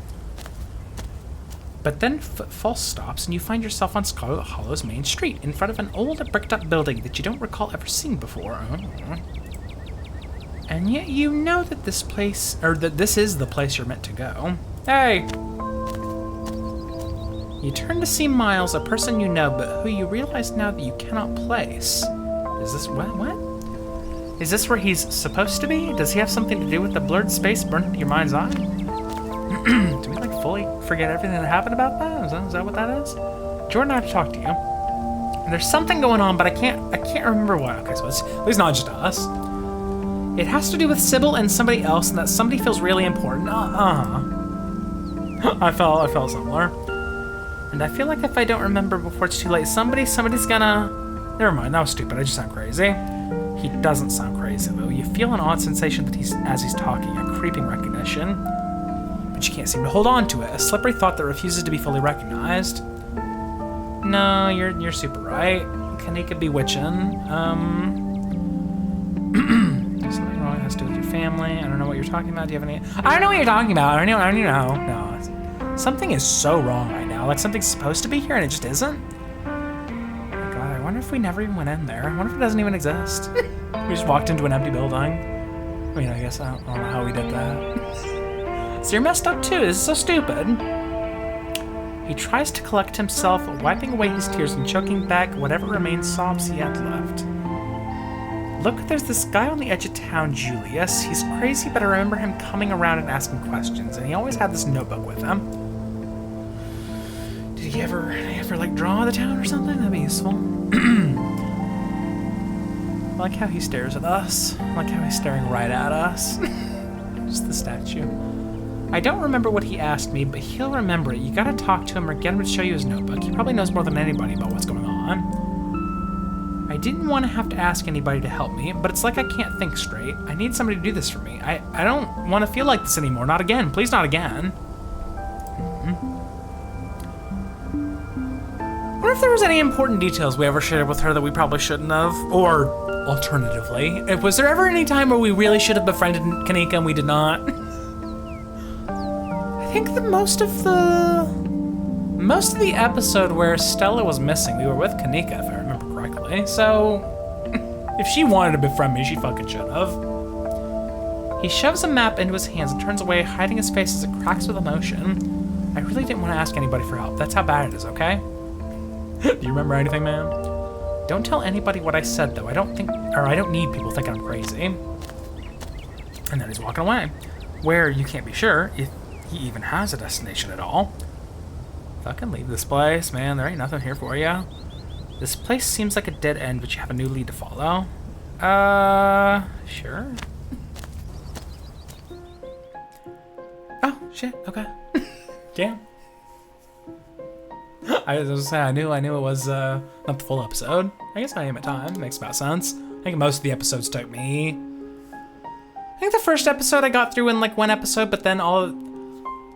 But then footfall stops and you find yourself on Scarlet Hollow's main street, in front of an old bricked-up building that you don't recall ever seeing before. And yet you know that this place, or that this is the place you're meant to go. Hey! You turn to see Miles, a person you know, but who you realize now that you cannot place. Is this, what? Is this where he's supposed to be? Does he have something to do with the blurred space burned into your mind's eye? Do we like fully forget everything that happened about that? Is that what that is? Jordan, I have to talk to you. And there's something going on, but I can't remember what. Okay, so it's at least not just us. It has to do with Sybil and somebody else, and that somebody feels really important. I felt similar. And I feel like if I don't remember before it's too late, somebody's gonna... Never mind, that was stupid. I just sound crazy. He doesn't sound crazy, though. You feel an odd sensation that as he's talking, a creeping recognition. But you can't seem to hold on to it, a slippery thought that refuses to be fully recognized. No, you're super right. Kanika bewitching. Something wrong has to do with your family. I don't know what you're talking about. Do you have any? I don't know what you're talking about. I don't even know. No, something is so wrong right now. Like something's supposed to be here and it just isn't. Oh my God, I wonder if we never even went in there. I wonder if it doesn't even exist. We just walked into an empty building. I mean, I guess I don't know how we did that. So you're messed up too. This is so stupid. He tries to collect himself, wiping away his tears and choking back whatever remaining sobs he had left. Look, there's this guy on the edge of town, Julius. He's crazy, but I remember him coming around and asking questions, and he always had this notebook with him. Did he ever like draw the town or something? That'd be useful. I like how he stares at us. I like how he's staring right at us. Just the statue. I don't remember what he asked me, but he'll remember it. You gotta talk to him or get him to show you his notebook. He probably knows more than anybody about what's going on. I didn't want to have to ask anybody to help me, but it's like I can't think straight. I need somebody to do this for me. I don't want to feel like this anymore. Not again. Please, not again. I wonder if there was any important details we ever shared with her that we probably shouldn't have. Or, alternatively, was there ever any time where we really should have befriended Kanika and we did not? I think that most of the episode where Stella was missing, we were with Kanika, if I remember correctly. So, if she wanted to befriend me, she fucking should have. He shoves a map into his hands and turns away, hiding his face as it cracks with emotion. I really didn't want to ask anybody for help. That's how bad it is, okay? Do you remember anything, man? Don't tell anybody what I said, though. I don't need people thinking I'm crazy. And then he's walking away. Where you can't be sure if he even has a destination at all. Fucking leave this place, man. There ain't nothing here for you. This place seems like a dead end, but you have a new lead to follow. Sure. Oh, shit, okay. Damn. I was gonna say, I knew it was, not the full episode. I guess I am at time. Makes about sense. I think most of the episodes took me. I think the first episode I got through in like one episode, but then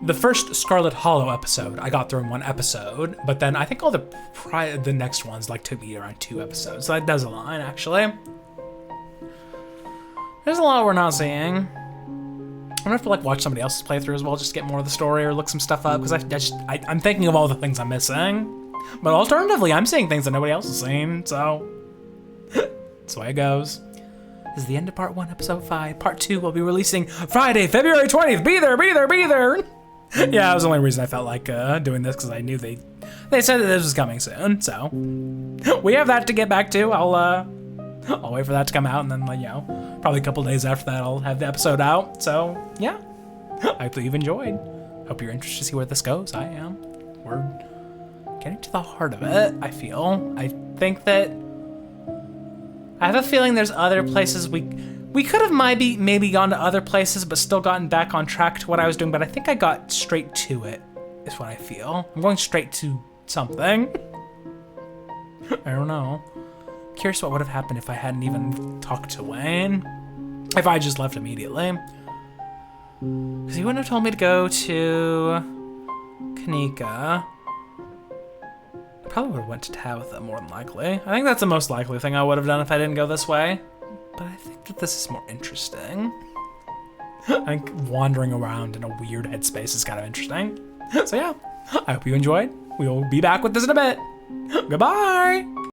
the first Scarlet Hollow episode I got through in one episode, but then I think all the next ones like took me around 2 episodes. So that does align, actually. There's a lot we're not seeing. I'm gonna have to like watch somebody else's playthrough as well, just to get more of the story or look some stuff up, because I'm thinking of all the things I'm missing. But alternatively, I'm seeing things that nobody else has seen, so that's the way it goes. This is the end of part 1, episode 5. Part 2 will be releasing Friday, February 20th. Be there, be there, be there. Yeah, that was the only reason I felt like doing this, because I knew they said that this was coming soon. So we have that to get back to. I'll wait for that to come out, and then probably a couple days after that, I'll have the episode out. So yeah, I hope that you've enjoyed. Hope you're interested to see where this goes. I am. We're getting to the heart of it. I think that. I have a feeling there's other places we could have maybe gone to other places, but still gotten back on track to what I was doing. But I think I got straight to it, is what I feel. I'm going straight to something. I don't know. Curious what would have happened if I hadn't even talked to Wayne. If I just left immediately. Because he wouldn't have told me to go to Kanika. Probably would have went to Tabitha more than likely. I think that's the most likely thing I would have done if I didn't go this way. But I think that this is more interesting. I think wandering around in a weird headspace is kind of interesting. So yeah, I hope you enjoyed. We will be back with this in a bit. Goodbye!